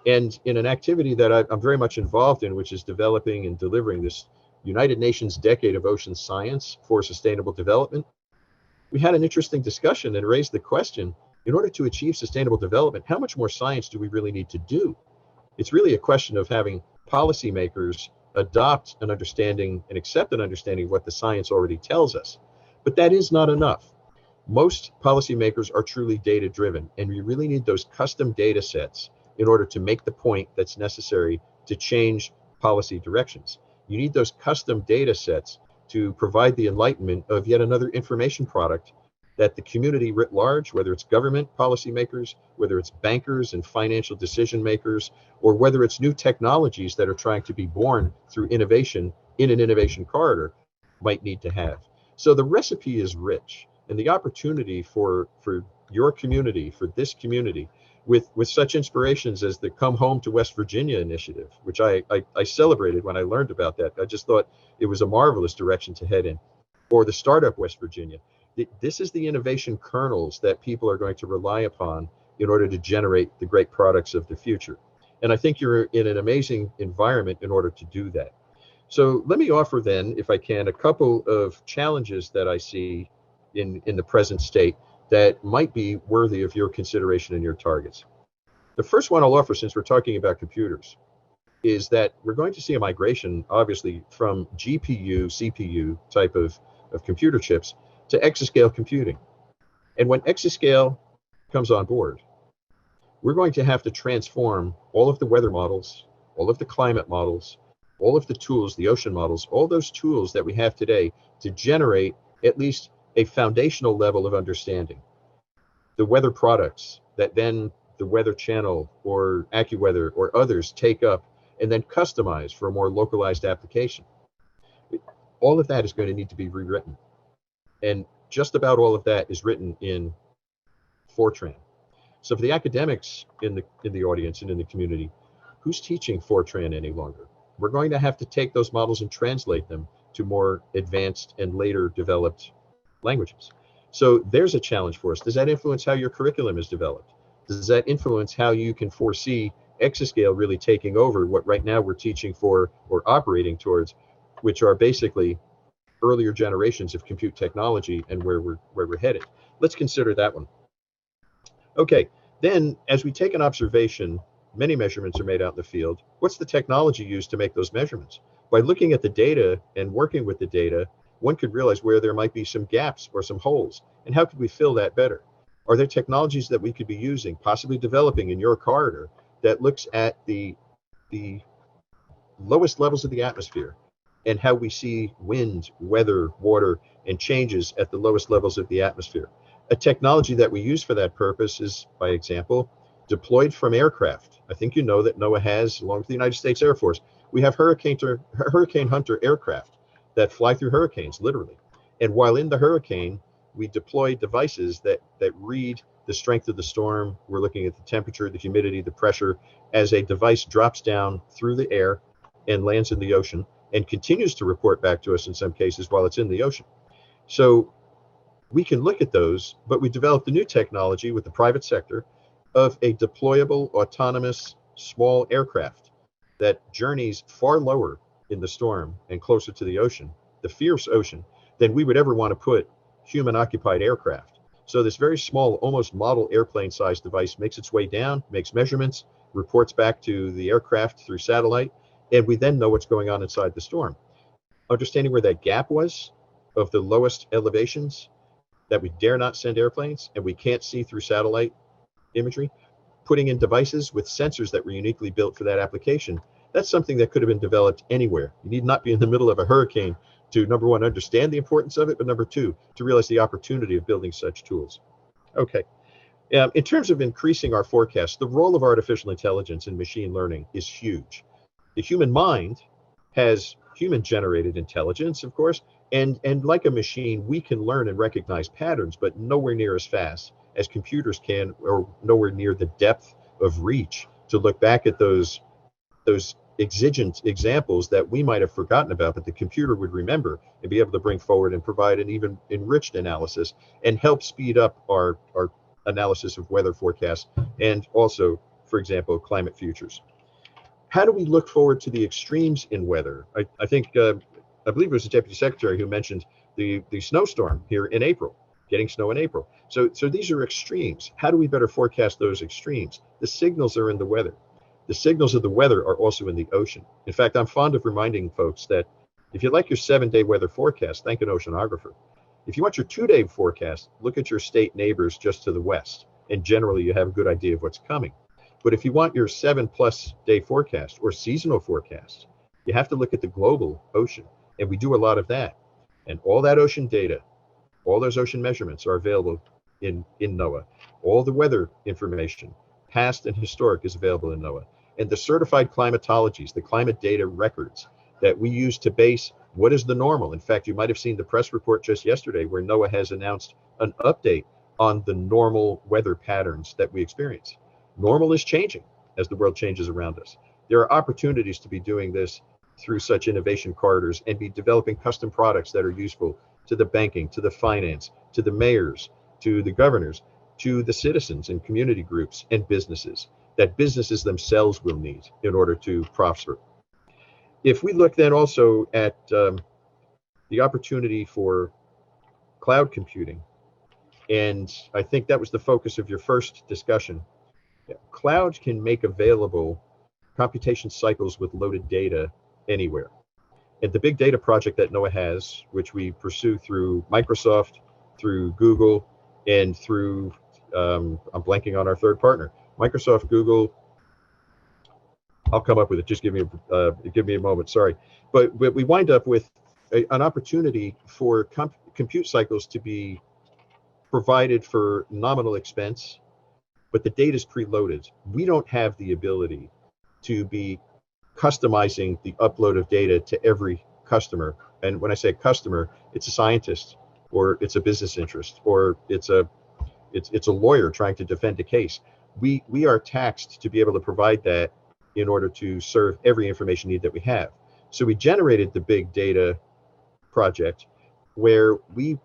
And in an activity that I'm very much involved in, which is developing and delivering this United Nations Decade of Ocean Science for Sustainable Development, we had an interesting discussion and raised the question, in order to achieve sustainable development, how much more science do we really need to do? It's really a question of having policymakers adopt an understanding and accept an understanding of what the science already tells us. But that is not enough. Most policymakers are truly data driven, and we really need those custom data sets in order to make the point that's necessary to change policy directions. You need those custom data sets to provide the enlightenment of yet another information product that the community writ large, whether it's government policymakers, whether it's bankers and financial decision makers, or whether it's new technologies that are trying to be born through innovation in an innovation corridor, might need to have. So the recipe is rich, and the opportunity for your community, for this community, with such inspirations as the Come Home to West Virginia initiative, which I celebrated when I learned about that. I just thought it was a marvelous direction to head in. Or the Startup West Virginia. This is the innovation kernels that people are going to rely upon in order to generate the great products of the future. And I think you're in an amazing environment in order to do that. So let me offer then, if I can, a couple of challenges that I see in the present state that might be worthy of your consideration and your targets. The first one I'll offer, since we're talking about computers, is that we're going to see a migration, obviously, from GPU, CPU type of computer chips to exascale computing. And when exascale comes on board, we're going to have to transform all of the weather models, all of the climate models, all of the tools, the ocean models, all those tools that we have today to generate at least a foundational level of understanding. The weather products that then the Weather Channel or AccuWeather or others take up and then customize for a more localized application. All of that is going to need to be rewritten. And just about all of that is written in Fortran. So for the academics in the audience and in the community, who's teaching Fortran any longer? We're going to have to take those models and translate them to more advanced and later developed languages. So there's a challenge for us. Does that influence how your curriculum is developed? Does that influence how you can foresee exascale really taking over what right now we're teaching for or operating towards, which are basically earlier generations of compute technology and where we're headed? Let's consider that one. Okay, then as we take an observation, many measurements are made out in the field. What's the technology used to make those measurements? By looking at the data and working with the data, one could realize where there might be some gaps or some holes, and how could we fill that better? Are there technologies that we could be using, possibly developing in your corridor, that looks at the lowest levels of the atmosphere and how we see wind, weather, water, and changes at the lowest levels of the atmosphere? A technology that we use for that purpose is, by example, deployed from aircraft. I think you know that NOAA has, along with the United States Air Force, we have Hurricane Hunter aircraft that fly through hurricanes, literally. And while in the hurricane, we deploy devices that read the strength of the storm. We're looking at the temperature, the humidity, the pressure, as a device drops down through the air and lands in the ocean and continues to report back to us in some cases while it's in the ocean. So we can look at those, but we developed a new technology with the private sector of a deployable, autonomous, small aircraft that journeys far lower in the storm and closer to the ocean, the fierce ocean, than we would ever want to put human-occupied aircraft. So this very small, almost model airplane-sized device makes its way down, makes measurements, reports back to the aircraft through satellite, and we then know what's going on inside the storm. Understanding where that gap was of the lowest elevations that we dare not send airplanes and we can't see through satellite imagery, putting in devices with sensors that were uniquely built for that application, that's something that could have been developed anywhere. You need not be in the middle of a hurricane to, number one, understand the importance of it, but number two, to realize the opportunity of building such tools. Okay. In terms of increasing our forecast, the role of artificial intelligence and machine learning is huge. The human mind has human-generated intelligence, of course, and like a machine, we can learn and recognize patterns, but nowhere near as fast as computers can, or nowhere near the depth of reach to look back at those exigent examples that we might have forgotten about, but the computer would remember and be able to bring forward and provide an even enriched analysis and help speed up our analysis of weather forecasts and also, for example, climate futures. How do we look forward to the extremes in weather? I think, I believe it was the Deputy Secretary who mentioned the snowstorm here in April, getting snow in April. So these are extremes. How do we better forecast those extremes? The signals are in the weather. The signals of the weather are also in the ocean. In fact, I'm fond of reminding folks that if you like your 7-day weather forecast, thank an oceanographer. If you want your 2-day forecast, look at your state neighbors just to the west, and generally you have a good idea of what's coming. But if you want your 7+ day forecast or seasonal forecast, you have to look at the global ocean, and we do a lot of that. And all that ocean data, all those ocean measurements are available in NOAA. All the weather information, past and historic, is available in NOAA. And the certified climatologies, the climate data records that we use to base what is the normal. In fact, you might have seen the press report just yesterday where NOAA has announced an update on the normal weather patterns that we experience. Normal is changing as the world changes around us. There are opportunities to be doing this through such innovation corridors and be developing custom products that are useful to the banking, to the finance, to the mayors, to the governors, to the citizens and community groups and businesses that businesses themselves will need in order to prosper. If we look then also at the opportunity for cloud computing, and I think that was the focus of your first discussion, cloud can make available computation cycles with loaded data anywhere. And the big data project that NOAA has, which we pursue through Microsoft, through Google, and through, I'm blanking on our third partner, Microsoft, Google, I'll come up with it, just give me a moment, sorry. But we wind up with an opportunity for compute cycles to be provided for nominal expense, but the data is preloaded. We don't have the ability to be customizing the upload of data to every customer. And when I say customer, it's a scientist, or it's a business interest, or it's a lawyer trying to defend a case. We are taxed to be able to provide that in order to serve every information need that we have. So we generated the big data project where we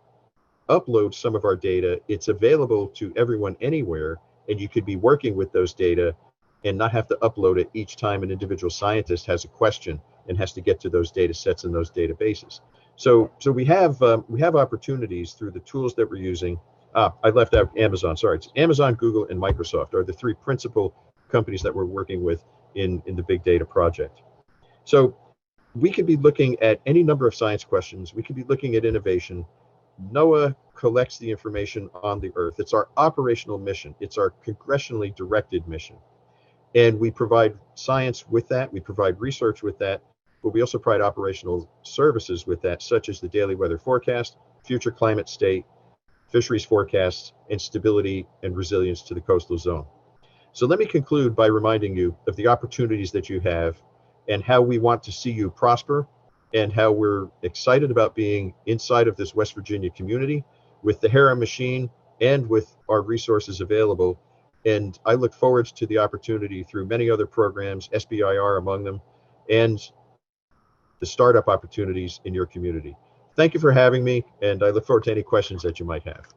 upload some of our data. It's available to everyone anywhere, and you could be working with those data and not have to upload it each time an individual scientist has a question and has to get to those data sets and those databases. So we have opportunities through the tools that we're using. I left out Amazon. Sorry, it's Amazon, Google, and Microsoft are the three principal companies that we're working with in the big data project. So we could be looking at any number of science questions. We could be looking at innovation. NOAA collects the information on the Earth. It's our operational mission. It's our congressionally directed mission. And we provide science with that. We provide research with that. But we also provide operational services with that, such as the daily weather forecast, future climate state, fisheries forecasts, and stability and resilience to the coastal zone. So let me conclude by reminding you of the opportunities that you have and how we want to see you prosper, and how we're excited about being inside of this West Virginia community with the HERA machine and with our resources available. And I look forward to the opportunity through many other programs, SBIR among them, and the startup opportunities in your community. Thank you for having me, and I look forward to any questions that you might have.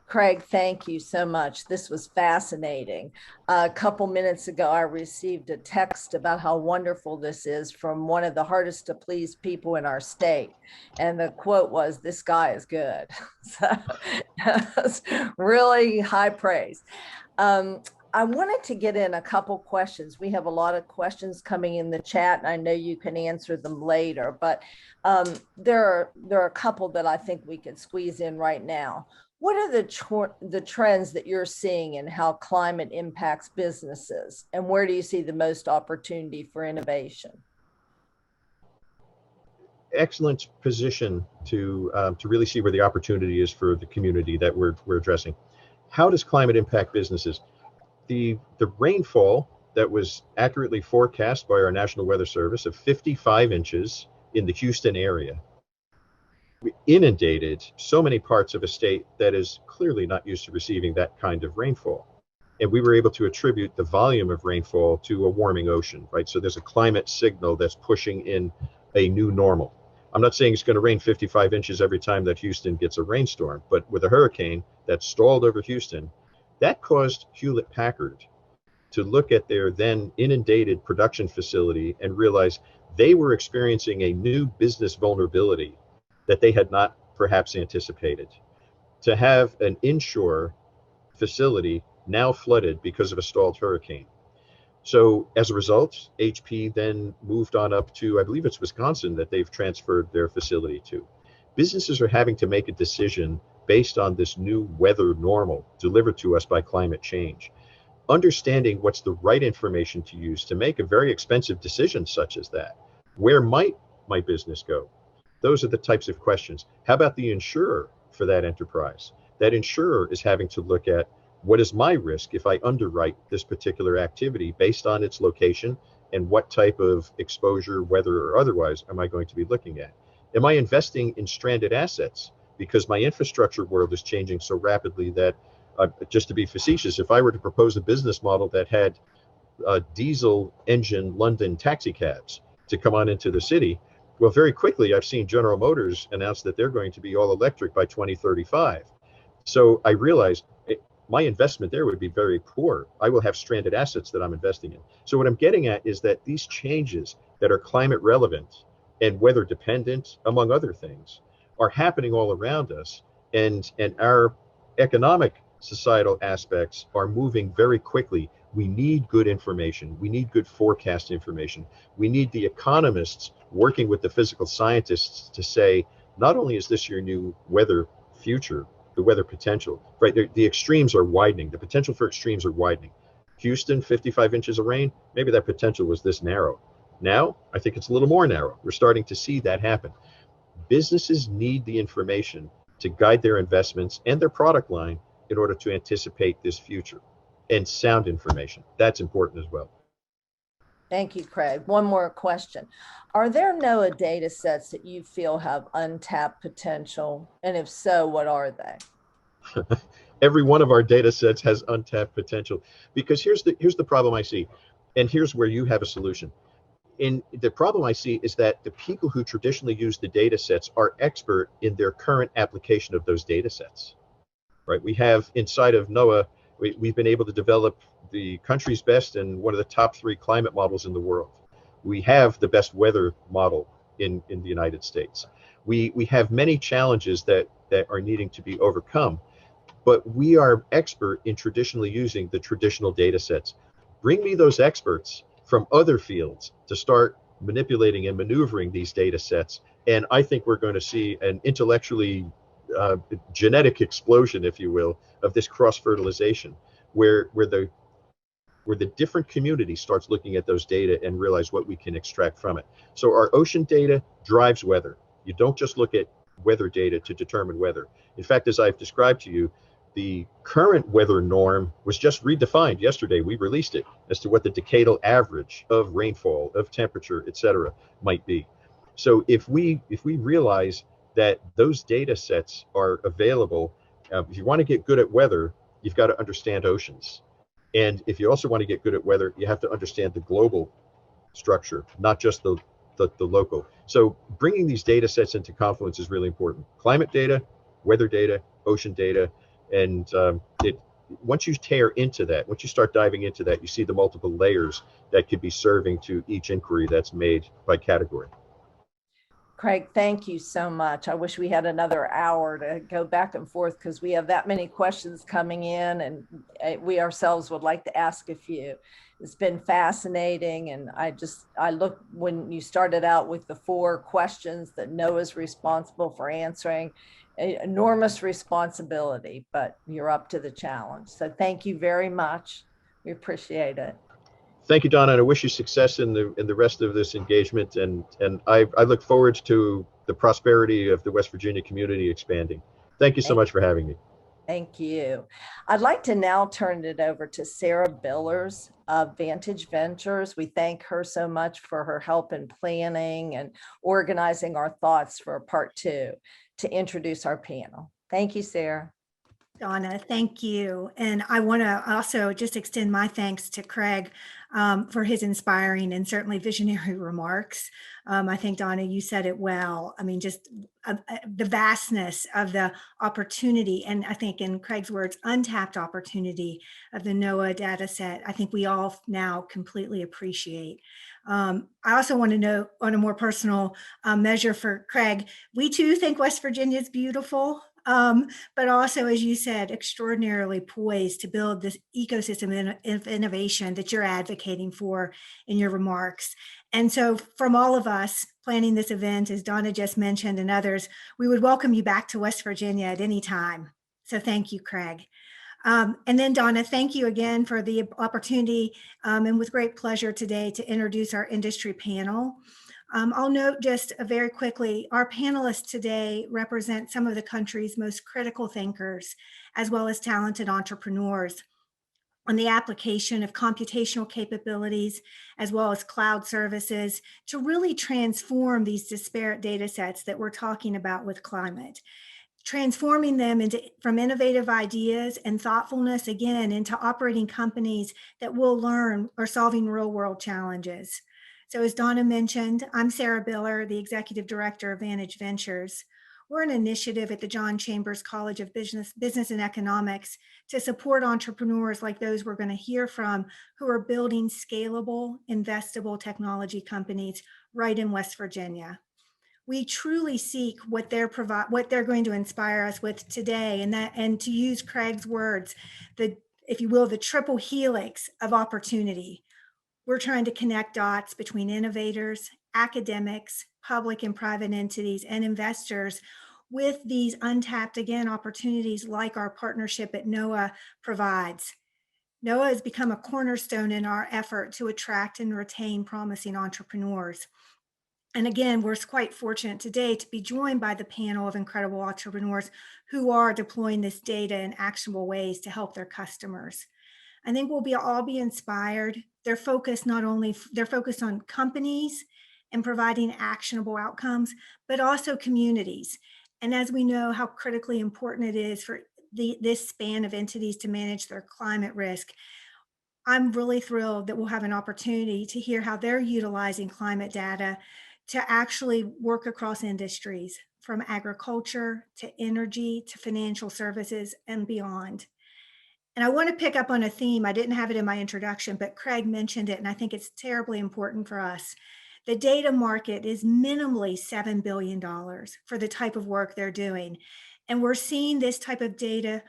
Craig, thank you so much. This was fascinating. A couple minutes ago, I received a text about how wonderful this is from one of the hardest to please people in our state. And the quote was, "This guy is good." So that's really high praise. I wanted to get in a couple questions. We have a lot of questions coming in the chat, and I know you can answer them later, but there are a couple that I think we could squeeze in right now. What are the trends that you're seeing in how climate impacts businesses, and where do you see the most opportunity for innovation? Excellent position to really see where the opportunity is for the community that we're addressing. How does climate impact businesses? The rainfall that was accurately forecast by our National Weather Service of 55 inches in the Houston area, we inundated so many parts of a state that is clearly not used to receiving that kind of rainfall. And we were able to attribute the volume of rainfall to a warming ocean, right? So there's a climate signal that's pushing in a new normal. I'm not saying it's going to rain 55 inches every time that Houston gets a rainstorm, but with a hurricane that stalled over Houston, that caused Hewlett-Packard to look at their then inundated production facility and realize they were experiencing a new business vulnerability that they had not perhaps anticipated. To have an inshore facility now flooded because of a stalled hurricane. So as a result, HP then moved on up to, I believe it's Wisconsin, that they've transferred their facility to. Businesses are having to make a decision based on this new weather normal delivered to us by climate change. Understanding what's the right information to use to make a very expensive decision such as that. Where might my business go? Those are the types of questions. How about the insurer for that enterprise? That insurer is having to look at, what is my risk if I underwrite this particular activity based on its location, and what type of exposure, weather or otherwise, am I going to be looking at? Am I investing in stranded assets? Because my infrastructure world is changing so rapidly that, just to be facetious, if I were to propose a business model that had diesel engine London taxi cabs to come on into the city, well, very quickly, I've seen General Motors announce that they're going to be all electric by 2035. So I realized my investment there would be very poor. I will have stranded assets that I'm investing in. So what I'm getting at is that these changes that are climate relevant and weather dependent, among other things, are happening all around us. And our economic societal aspects are moving very quickly. We need good information. We need good forecast information. We need the economists working with the physical scientists to say, not only is this your new weather future, the weather potential, right? The extremes are widening. The potential for extremes are widening. Houston, 55 inches of rain, maybe that potential was this narrow. Now, I think it's a little more narrow. We're starting to see that happen. Businesses need the information to guide their investments and their product line in order to anticipate this future. And sound information, that's important as well. Thank you, Craig. One more question. Are there NOAA data sets that you feel have untapped potential? And if so, what are they? Every one of our data sets has untapped potential, because here's the problem I see, and here's where you have a solution. In the problem I see is that the people who traditionally use the data sets are expert in their current application of those data sets, right? We have inside of NOAA, we've been able to develop the country's best and one of the top 3 climate models in the world. We have the best weather model in the United States. We have many challenges that are needing to be overcome, but we are expert in traditionally using the traditional data sets. Bring me those experts from other fields to start manipulating and maneuvering these data sets, and I think we're going to see an intellectually genetic explosion, if you will, of this cross-fertilization, where the different community starts looking at those data and realize what we can extract from it. So our ocean data drives weather. You don't just look at weather data to determine weather. In fact, as I've described to you, the current weather norm was just redefined yesterday. We released it as to what the decadal average of rainfall, of temperature, et cetera, might be. So if we realize that those data sets are available, if you want to get good at weather, you've got to understand oceans. And if you also want to get good at weather, you have to understand the global structure, not just the local. So bringing these data sets into confluence is really important. Climate data, weather data, ocean data, and once you tear into that, once you start diving into that, you see the multiple layers that could be serving to each inquiry that's made by category. Craig, thank you so much. I wish we had another hour to go back and forth because we have that many questions coming in, and we ourselves would like to ask a few. It's been fascinating, and I look, when you started out with the 4 questions that NOAA is responsible for answering, enormous responsibility, but you're up to the challenge. So thank you very much. We appreciate it. Thank you, Donna, and I wish you success in the rest of this engagement. And I look forward to the prosperity of the West Virginia community expanding. Thank you so much for having me. Thank you. I'd like to now turn it over to Sarah Billers of Vantage Ventures. We thank her so much for her help in planning and organizing our thoughts for part 2 to introduce our panel. Thank you, Sarah. Donna, thank you. And I want to also just extend my thanks to Craig for his inspiring and certainly visionary remarks. I think, Donna, you said it well. I mean, just the vastness of the opportunity, and I think in Craig's words, untapped opportunity of the NOAA data set, I think we all now completely appreciate. I also want to note on a more personal measure for Craig, we too think West Virginia is beautiful. But also, as you said, extraordinarily poised to build this ecosystem of innovation that you're advocating for in your remarks. And so from all of us planning this event, as Donna just mentioned and others, we would welcome you back to West Virginia at any time. So thank you, Craig. And then Donna, thank you again for the opportunity and with great pleasure today to introduce our industry panel. I'll note just very quickly, our panelists today represent some of the country's most critical thinkers, as well as talented entrepreneurs on the application of computational capabilities, as well as cloud services to really transform these disparate data sets that we're talking about with climate, transforming them from innovative ideas and thoughtfulness, again, into operating companies that will learn or solving real world challenges. So as Donna mentioned, I'm Sarah Biller, the Executive Director of Vantage Ventures. We're an initiative at the John Chambers College of Business and Economics to support entrepreneurs like those we're going to hear from who are building scalable, investable technology companies right in West Virginia. We truly seek what they're going to inspire us with today, and to use Craig's words, if you will, the triple helix of opportunity. We're trying to connect dots between innovators, academics, public and private entities, and investors with these untapped, again, opportunities like our partnership at NOAA provides. NOAA has become a cornerstone in our effort to attract and retain promising entrepreneurs. And again, we're quite fortunate today to be joined by the panel of incredible entrepreneurs who are deploying this data in actionable ways to help their customers. I think we'll all be inspired. They're focused on companies and providing actionable outcomes, but also communities. And as we know how critically important it is for this span of entities to manage their climate risk, I'm really thrilled that we'll have an opportunity to hear how they're utilizing climate data to actually work across industries, from agriculture to energy to financial services and beyond. And I want to pick up on a theme. I didn't have it in my introduction, but Craig mentioned it, and I think it's terribly important for us. The data market is minimally $7 billion for the type of work they're doing. And we're seeing this type of data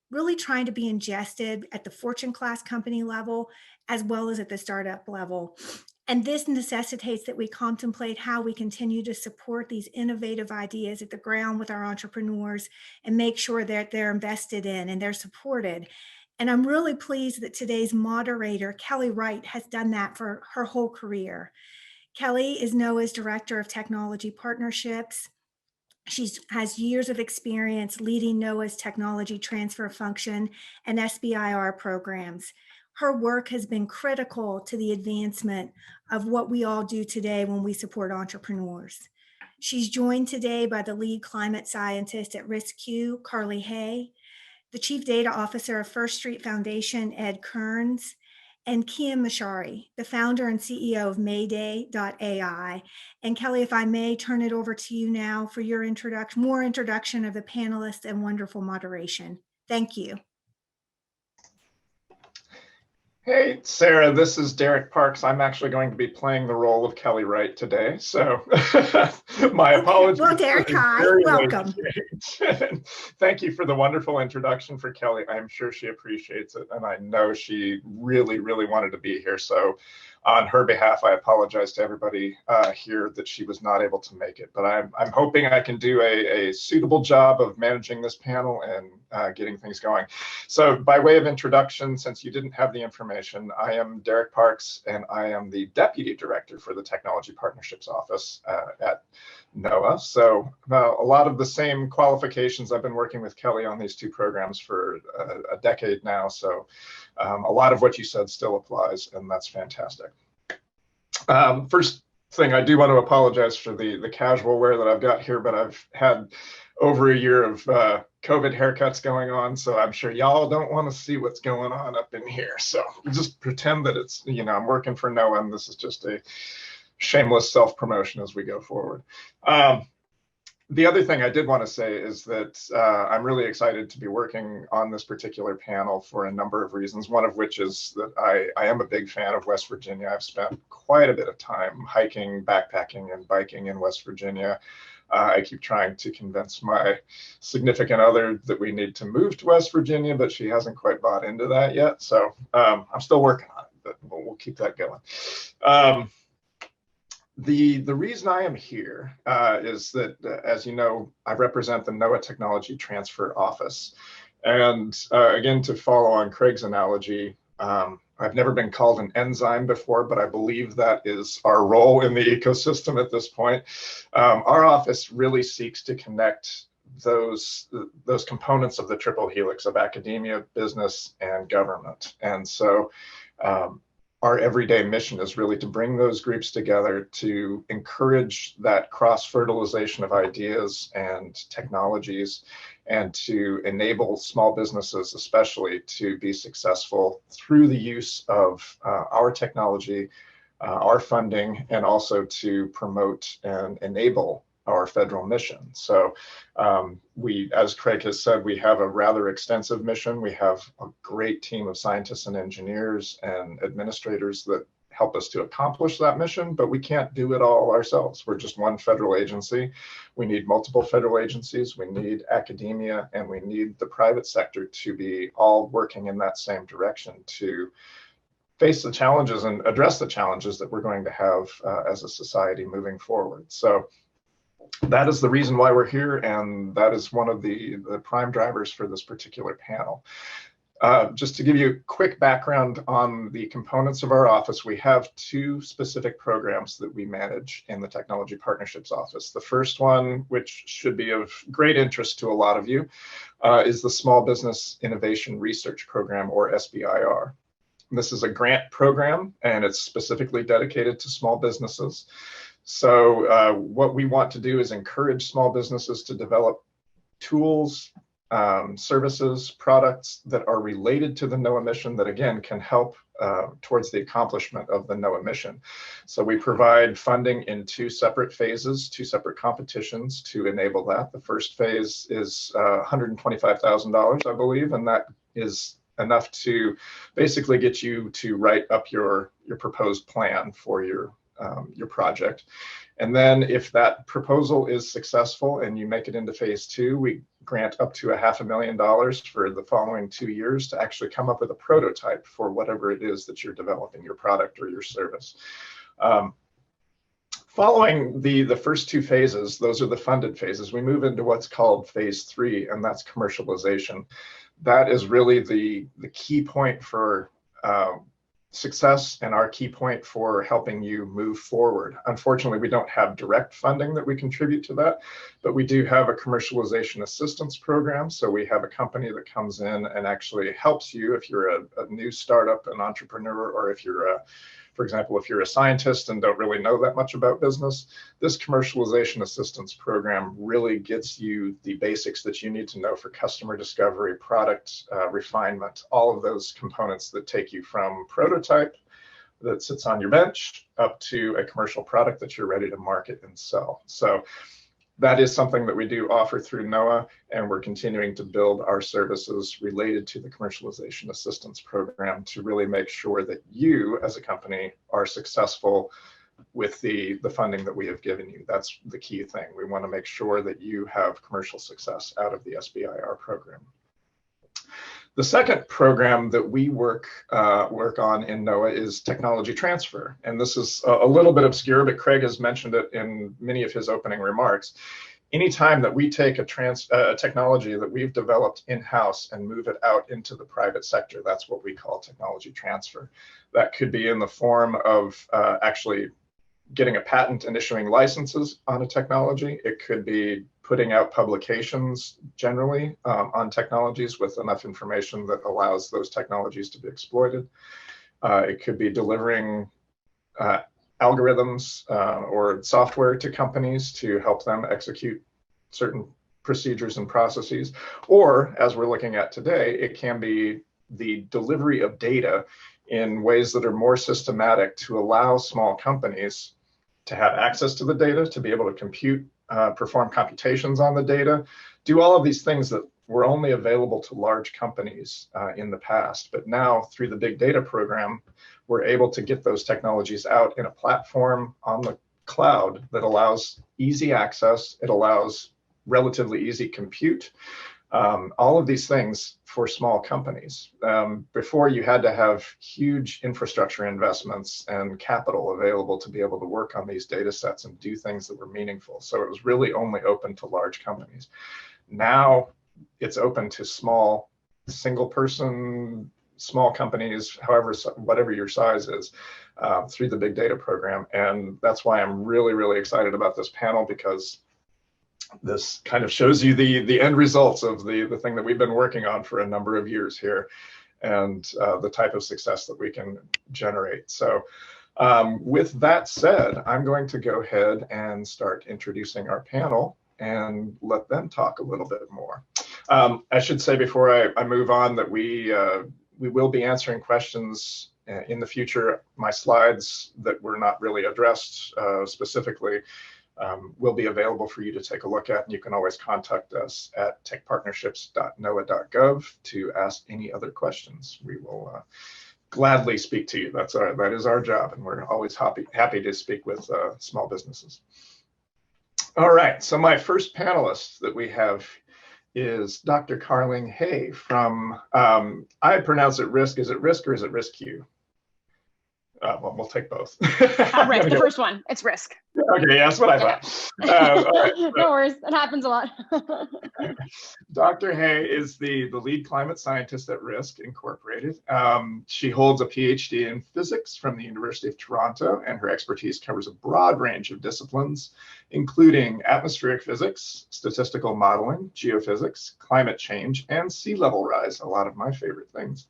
really trying to be ingested at the Fortune class company level, as well as at the startup level. And this necessitates that we contemplate how we continue to support these innovative ideas at the ground with our entrepreneurs and make sure that they're invested in and they're supported. And I'm really pleased that today's moderator, Kelly Wright, has done that for her whole career. Kelly is NOAA's Director of Technology Partnerships. She has years of experience leading NOAA's technology transfer function and SBIR programs. Her work has been critical to the advancement of what we all do today when we support entrepreneurs. She's joined today by the lead climate scientist at RISQ, Carly Hay, the Chief Data Officer of First Street Foundation, Ed Kearns, and Kian Mashari, the founder and CEO of Mayday.ai. And Kelly, if I may turn it over to you now for your more introduction of the panelists and wonderful moderation. Thank you. Hey, Sarah, this is Derek Parks. I'm actually going to be playing the role of Kelly Wright today. So my apologies. Well, Derek, hi, welcome. Thank you for the wonderful introduction for Kelly. I'm sure she appreciates it. And I know she really, really wanted to be here. So on her behalf, I apologize to everybody here that she was not able to make it. But I'm hoping I can do a suitable job of managing this panel and getting things going. So by way of introduction, since you didn't have the information, I am Derek Parks, and I am the Deputy Director for the Technology Partnerships Office at NOAA. So a lot of the same qualifications. I've been working with Kelly on these two programs for a decade now. So a lot of what you said still applies, and that's fantastic. First thing, I do want to apologize for the casual wear that I've got here, but I've had over a year of COVID haircuts going on, so I'm sure y'all don't want to see what's going on up in here. So just pretend that it's, I'm working for NOAA, and this is just a shameless self-promotion as we go forward. The other thing I did want to say is that I'm really excited to be working on this particular panel for a number of reasons, one of which is that I am a big fan of West Virginia. I've spent quite a bit of time hiking, backpacking, and biking in West Virginia. I keep trying to convince my significant other that we need to move to West Virginia, but she hasn't quite bought into that yet. So I'm still working on it, but we'll keep that going. The reason I am here is that, as you know, I represent the NOAA Technology Transfer Office. And again, to follow on Craig's analogy, I've never been called an enzyme before, but I believe that is our role in the ecosystem at this point. Our office really seeks to connect those components of the triple helix of academia, business, and government. And so our everyday mission is really to bring those groups together to encourage that cross-fertilization of ideas and technologies, and to enable small businesses especially to be successful through the use of our technology, our funding, and also to promote and enable our federal mission. So as Craig has said, we have a rather extensive mission. We have a great team of scientists and engineers and administrators that help us to accomplish that mission, but we can't do it all ourselves. We're just one federal agency. We need multiple federal agencies. We need academia, and we need the private sector to be all working in that same direction to face the challenges and address the challenges that we're going to have as a society moving forward. So that is the reason why we're here, and that is one of the prime drivers for this particular panel. Just to give you a quick background on the components of our office, we have two specific programs that we manage in the Technology Partnerships Office. The first one, which should be of great interest to a lot of you, is the Small Business Innovation Research Program, or SBIR. This is a grant program, and it's specifically dedicated to small businesses. So what we want to do is encourage small businesses to develop tools, services, products that are related to the NOAA mission that, again, can help towards the accomplishment of the NOAA mission. So we provide funding in two separate phases, two separate competitions to enable that. The first phase is $125,000, I believe, and that is enough to basically get you to write up your proposed plan for your project. And then if that proposal is successful and you make it into phase two, we grant up to $500,000 for the following 2 years to actually come up with a prototype for whatever it is that you're developing, your product or your service. Following the first two phases, those are the funded phases, we move into what's called phase three, and that's commercialization. That is really the key point for success and our key point for helping you move forward. Unfortunately, we don't have direct funding that we contribute to that, but we do have a commercialization assistance program. So we have a company that comes in and actually helps you if you're a new startup, an entrepreneur, or if you're for example, if you're a scientist and don't really know that much about business, this commercialization assistance program really gets you the basics that you need to know for customer discovery, product refinement, all of those components that take you from prototype that sits on your bench up to a commercial product that you're ready to market and sell. So that is something that we do offer through NOAA, and we're continuing to build our services related to the commercialization assistance program to really make sure that you as a company are successful with the funding that we have given you. That's the key thing. We want to make sure that you have commercial success out of the SBIR program. The second program that we work on in NOAA is technology transfer. And this is a little bit obscure, but Craig has mentioned it in many of his opening remarks. Anytime that we take a technology that we've developed in-house and move it out into the private sector, that's what we call technology transfer. That could be in the form of actually getting a patent and issuing licenses on a technology. It could be putting out publications generally on technologies with enough information that allows those technologies to be exploited. It could be delivering algorithms or software to companies to help them execute certain procedures and processes. Or, as we're looking at today, it can be the delivery of data in ways that are more systematic to allow small companies to have access to the data, to be able to compute, perform computations on the data, do all of these things that were only available to large companies in the past. But now, through the Big Data program, we're able to get those technologies out in a platform on the cloud that allows easy access. It allows relatively easy compute. All of these things for small companies. Before, you had to have huge infrastructure investments and capital available to be able to work on these data sets and do things that were meaningful. So it was really only open to large companies. Now it's open to small, single person, small companies, however, whatever your size is, through the Big Data program. And that's why I'm really, really excited about this panel, because this kind of shows you the end results of the thing that we've been working on for a number of years here, and the type of success that we can generate. So with that said, I'm going to go ahead and start introducing our panel and let them talk a little bit more. I should say before I move on that we will be answering questions in the future. My slides that were not really addressed specifically will be available for you to take a look at, and you can always contact us at techpartnerships.noaa.gov to ask any other questions. We will gladly speak to you. That is our job, and we're always happy to speak with small businesses. All right, so my first panelist that we have is Dr. Carling Hay from, I pronounce it RISC. Is it RISC or is it RISQ? Well, we'll take both. Risk, the first one, it's risk. Okay, yeah, that's what I thought. All right, so, no worries, that happens a lot. Dr. Hay is the lead climate scientist at Risk Incorporated. She holds a PhD in physics from the University of Toronto, and her expertise covers a broad range of disciplines, including atmospheric physics, statistical modeling, geophysics, climate change, and sea level rise, a lot of my favorite things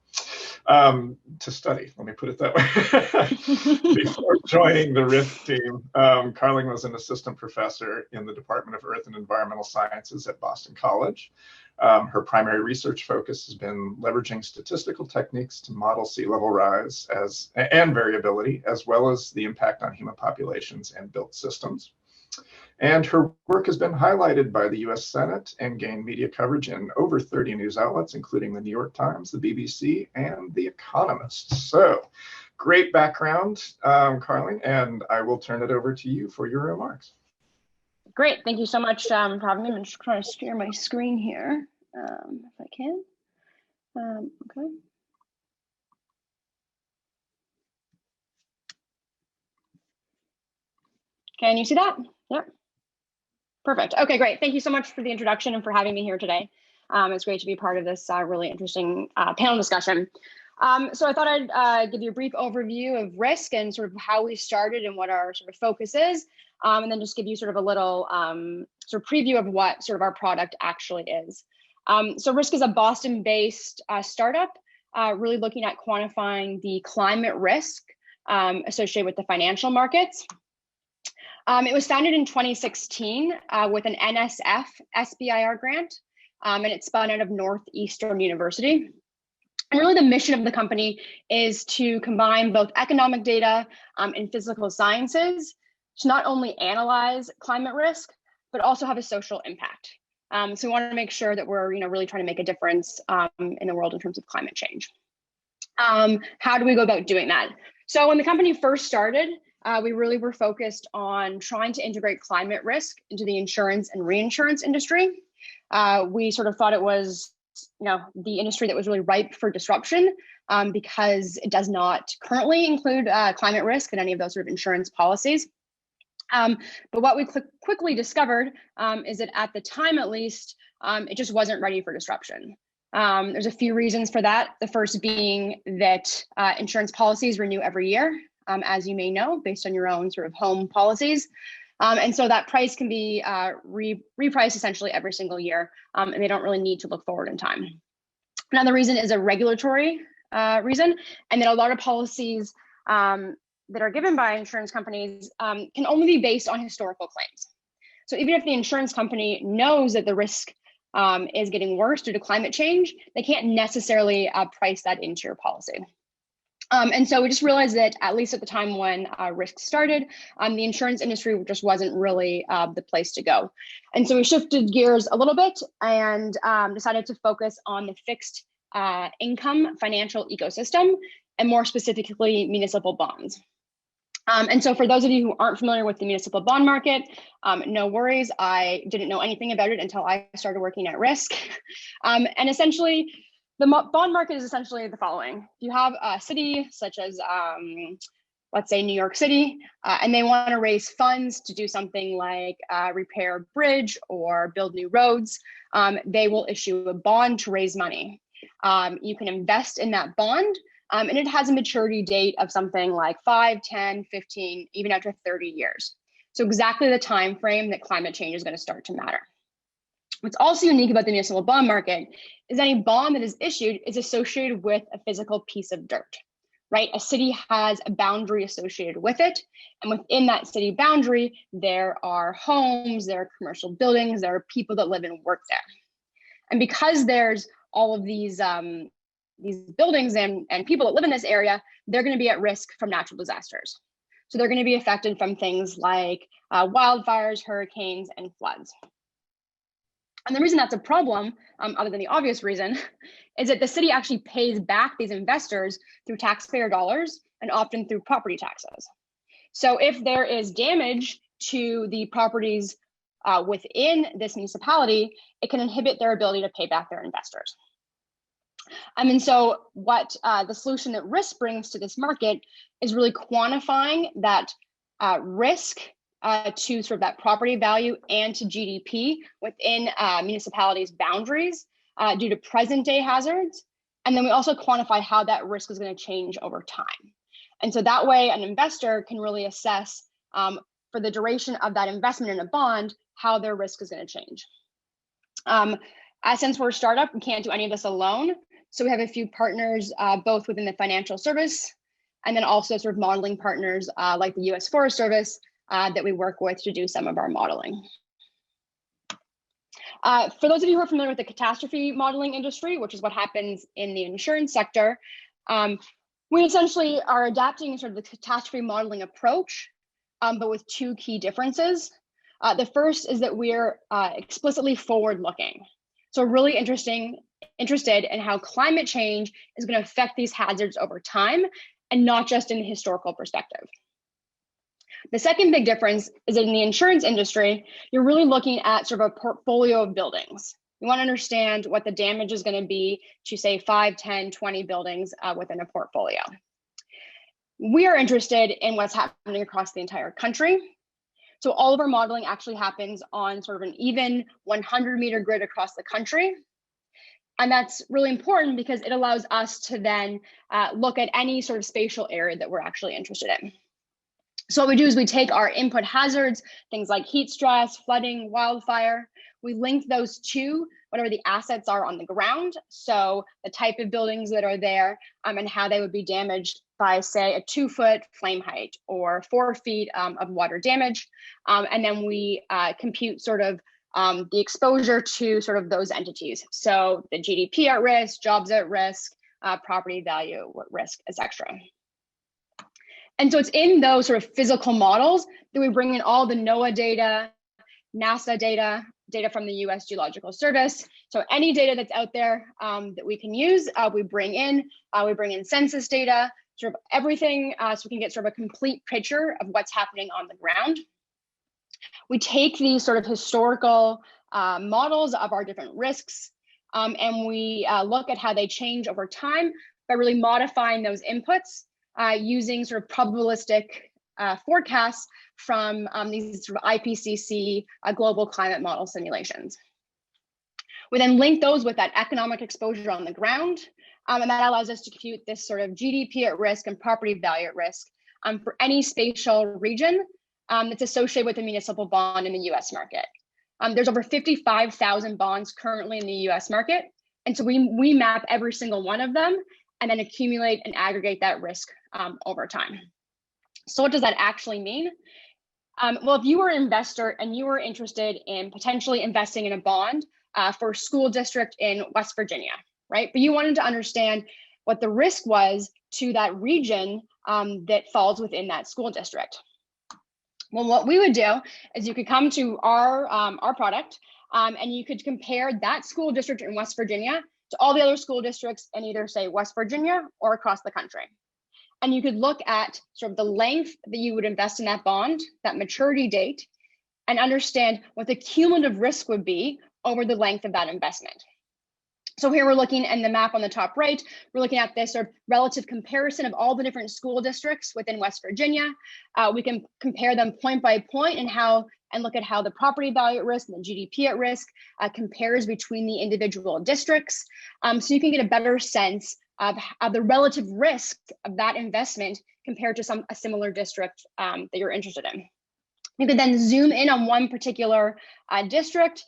to study, let me put it that way. Before joining the Risk team, Carling was an assistant professor in the Department of Earth and Environmental Sciences at Boston College. Her primary research focus has been leveraging statistical techniques to model sea level rise and variability, as well as the impact on human populations and built systems. And her work has been highlighted by the US Senate and gained media coverage in over 30 news outlets, including the New York Times, the BBC, and The Economist. So great background, Carling, and I will turn it over to you for your remarks. Great, thank you so much for having me. I'm just trying to share my screen here, if I can. Okay. Can you see that? Yep. Perfect. Okay, great. Thank you so much for the introduction and for having me here today. It's great to be part of this really interesting panel discussion. So I thought I'd give you a brief overview of Risk and sort of how we started and what our sort of focus is, and then just give you sort of a little sort of preview of what sort of our product actually is. So Risk is a Boston-based startup, really looking at quantifying the climate risk associated with the financial markets. It was founded in 2016 with an NSF SBIR grant, and it spun out of Northeastern University. And really the mission of the company is to combine both economic data and physical sciences to not only analyze climate risk, but also have a social impact. So we want to make sure that we're really trying to make a difference in the world in terms of climate change. How do we go about doing that? So when the company first started, we really were focused on trying to integrate climate risk into the insurance and reinsurance industry. We sort of thought it was the industry that was really ripe for disruption because it does not currently include climate risk in any of those sort of insurance policies. But what we quickly discovered is that at the time, at least, it just wasn't ready for disruption. There's a few reasons for that. The first being that insurance policies renew every year, as you may know, based on your own sort of home policies. And so that price can be repriced essentially every single year, and they don't really need to look forward in time. Another reason is a regulatory reason, and that a lot of policies that are given by insurance companies can only be based on historical claims. So even if the insurance company knows that the risk is getting worse due to climate change, they can't necessarily price that into your policy. And so we just realized that, at least at the time when Risk started, the insurance industry just wasn't really the place to go. And so we shifted gears a little bit and decided to focus on the fixed income financial ecosystem, and more specifically, municipal bonds. And so for those of you who aren't familiar with the municipal bond market, no worries. I didn't know anything about it until I started working at Risk. And essentially, the bond market is essentially the following. You have a city such as, let's say New York City, and they want to raise funds to do something like repair a bridge or build new roads. They will issue a bond to raise money. You can invest in that bond, and it has a maturity date of something like 5, 10, 15, even up to 30 years. So exactly the time frame that climate change is going to start to matter. What's also unique about the municipal bond market is any bond that is issued is associated with a physical piece of dirt, right? A city has a boundary associated with it. And within that city boundary, there are homes, there are commercial buildings, there are people that live and work there. And because there's all of these buildings and people that live in this area, they're going to be at risk from natural disasters. So they're going to be affected from things like wildfires, hurricanes, and floods. And the reason that's a problem, other than the obvious reason, is that the city actually pays back these investors through taxpayer dollars and often through property taxes. So if there is damage to the properties within this municipality, it can inhibit their ability to pay back their investors. And so what the solution that risk brings to this market is really quantifying that risk to sort of that property value and to GDP within municipalities' boundaries due to present day hazards. And then we also quantify how that risk is going to change over time. And so that way an investor can really assess for the duration of that investment in a bond, how their risk is going to change. Since we're a startup, we can't do any of this alone. So we have a few partners, both within the financial service and then also sort of modeling partners like the US Forest Service that we work with to do some of our modeling. For those of you who are familiar with the catastrophe modeling industry, which is what happens in the insurance sector, we essentially are adapting sort of the catastrophe modeling approach, but with two key differences. The first is that we're explicitly forward-looking. So we're really interested in how climate change is going to affect these hazards over time and not just in the historical perspective. The second big difference is in the insurance industry, you're really looking at sort of a portfolio of buildings. You want to understand what the damage is going to be to say 5, 10, 20 buildings within a portfolio. We are interested in what's happening across the entire country. So all of our modeling actually happens on sort of an even 100-meter grid across the country. And that's really important because it allows us to then look at any sort of spatial area that we're actually interested in. So what we do is we take our input hazards, things like heat stress, flooding, wildfire, we link those to whatever the assets are on the ground. So the type of buildings that are there and how they would be damaged by, say, a 2-foot flame height or 4 feet of water damage. And then we compute sort of the exposure to sort of those entities. So the GDP at risk, jobs at risk, property value at risk, etc. And so it's in those sort of physical models that we bring in all the NOAA data, NASA data, data from the US Geological Service. So any data that's out there that we can use, we bring in census data, sort of everything, so we can get sort of a complete picture of what's happening on the ground. We take these sort of historical models of our different risks, and we look at how they change over time by really modifying those inputs using sort of probabilistic forecasts from these sort of IPCC global climate model simulations. We then link those with that economic exposure on the ground, and that allows us to compute this sort of GDP at risk and property value at risk for any spatial region that's associated with a municipal bond in the US market. There's over 55,000 bonds currently in the US market, and so we map every single one of them and then accumulate and aggregate that risk over time. So what does that actually mean? Well, if you were an investor and you were interested in potentially investing in a bond for a school district in West Virginia, right? But you wanted to understand what the risk was to that region that falls within that school district. Well, what we would do is you could come to our product and you could compare that school district in West Virginia to all the other school districts in either, say, West Virginia or across the country. And you could look at sort of the length that you would invest in that bond, that maturity date, and understand what the cumulative risk would be over the length of that investment. So here we're looking in the map on the top right, we're looking at this sort of relative comparison of all the different school districts within West Virginia. We can compare them point by point and look at how the property value at risk and the GDP at risk compares between the individual districts. So you can get a better sense of the relative risk of that investment compared to a similar district that you're interested in. You could then zoom in on one particular district,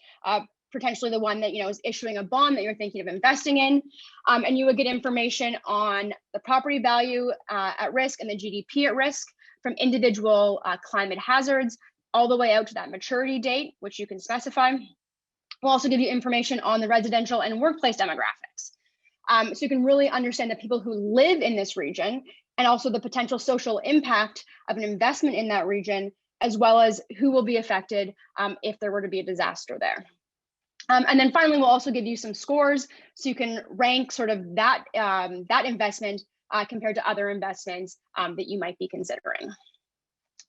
potentially the one that is issuing a bond that you're thinking of investing in, and you would get information on the property value at risk and the GDP at risk from individual climate hazards all the way out to that maturity date, which you can specify. We'll also give you information on the residential and workplace demographics. So you can really understand the people who live in this region and also the potential social impact of an investment in that region, as well as who will be affected if there were to be a disaster there. And then finally, we'll also give you some scores so you can rank sort of that investment compared to other investments that you might be considering.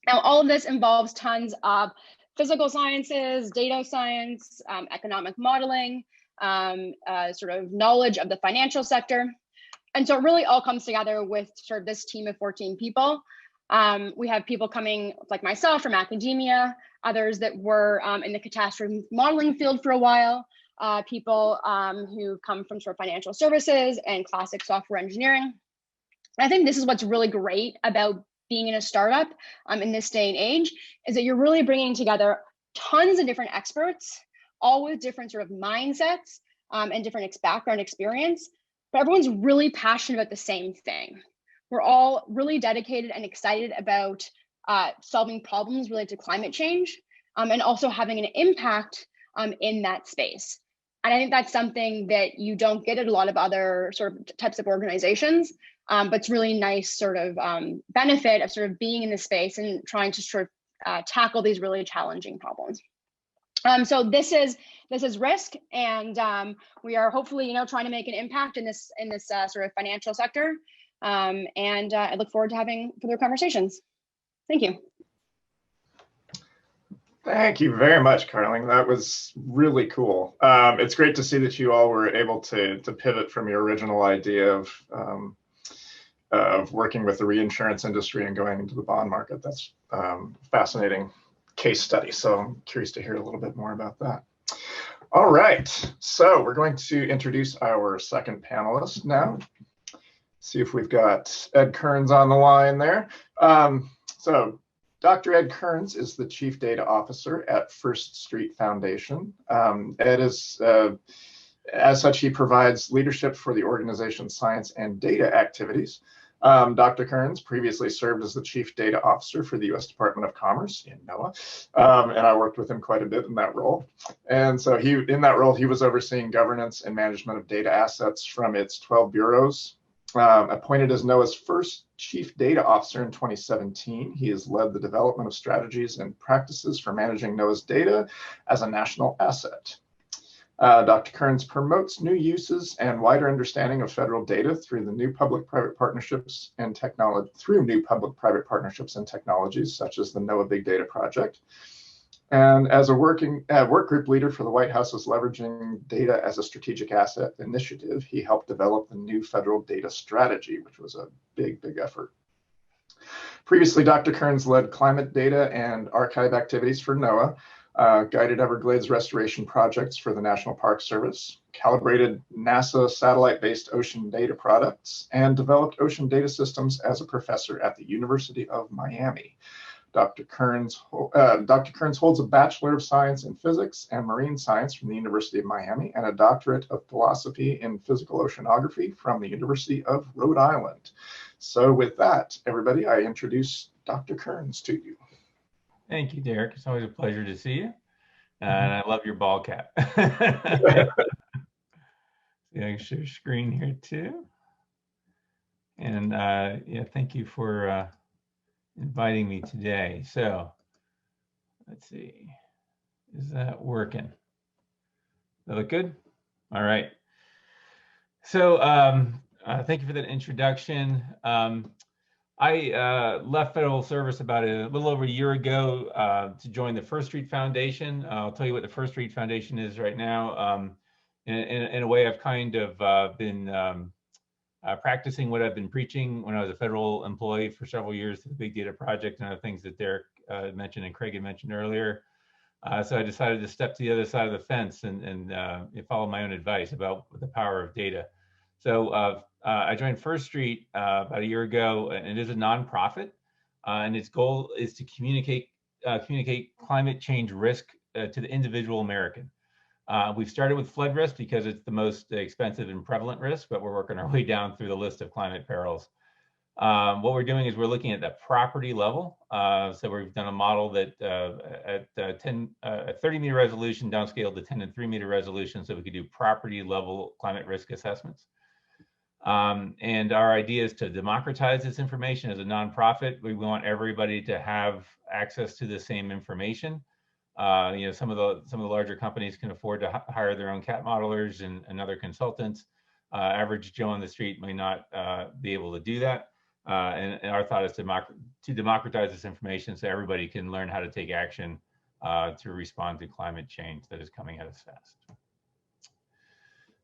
Now, all of this involves tons of physical sciences, data science, economic modeling, sort of knowledge of the financial sector. And so it really all comes together with sort of this team of 14 people. We have people coming like myself from academia, others that were in the catastrophe modeling field for a while, people who come from sort of financial services and classic software engineering. And I think this is what's really great about being in a startup in this day and age, is that you're really bringing together tons of different experts, all with different sort of mindsets and different background experience, but everyone's really passionate about the same thing. We're all really dedicated and excited about solving problems related to climate change and also having an impact in that space. And I think that's something that you don't get at a lot of other sort of types of organizations, but it's really nice sort of benefit of sort of being in the space and trying to sort of tackle these really challenging problems. So this is Risk, and we are hopefully, trying to make an impact in this sort of financial sector. And I look forward to having further conversations. Thank you. Thank you very much, Carling. That was really cool. It's great to see that you all were able to pivot from your original idea of working with the reinsurance industry and going into the bond market. That's fascinating case study. So I'm curious to hear a little bit more about that. All right, so we're going to introduce our second panelist now. See if we've got Ed Kearns on the line there. So Dr. Ed Kearns is the Chief Data Officer at First Street Foundation. Ed is, as such, he provides leadership for the organization's science and data activities. Dr. Kearns previously served as the Chief Data Officer for the U.S. Department of Commerce in NOAA, and I worked with him quite a bit in that role. And so in that role, he was overseeing governance and management of data assets from its 12 bureaus. Appointed as NOAA's first Chief Data Officer in 2017, he has led the development of strategies and practices for managing NOAA's data as a national asset. Dr. Kearns promotes new uses and wider understanding of federal data through the new public-private partnerships and technology, technologies such as the NOAA Big Data Project. And as a work group leader for the White House's Leveraging Data as a Strategic Asset initiative, he helped develop the new federal data strategy, which was a big, big effort. Previously, Dr. Kearns led climate data and archive activities for NOAA, guided Everglades restoration projects for the National Park Service, calibrated NASA satellite-based ocean data products, and developed ocean data systems as a professor at the University of Miami. Dr. Kearns holds a Bachelor of Science in Physics and Marine Science from the University of Miami and a Doctorate of Philosophy in Physical Oceanography from the University of Rhode Island. So with that, everybody, I introduce Dr. Kearns to you. Thank you, Derek. It's always a pleasure to see you. And I love your ball cap. Yeah, I can share screen here too. And yeah, thank you for inviting me today. So let's see, is that working? That look good? All right. So thank you for that introduction. I left federal service about a little over a year ago to join the First Street Foundation. I'll tell you what the First Street Foundation is right now. In a way, I've kind of been practicing what I've been preaching when I was a federal employee for several years to the Big Data Project and other things that Derek mentioned and Craig had mentioned earlier. So I decided to step to the other side of the fence and follow my own advice about the power of data. So I joined First Street about a year ago, and it is a nonprofit, and its goal is to communicate climate change risk to the individual American. We've started with flood risk because it's the most expensive and prevalent risk, but we're working our way down through the list of climate perils. What we're doing is we're looking at the property level. So we've done a model that at 30 meter resolution downscaled to 10 and 3 meter resolution, so we could do property level climate risk assessments. And our idea is to democratize this information. As a nonprofit, we want everybody to have access to the same information. Some of the larger companies can afford to hire their own cat modelers and other consultants. Average Joe on the street may not be able to do that. And our thought is to democratize this information so everybody can learn how to take action to respond to climate change that is coming at us fast.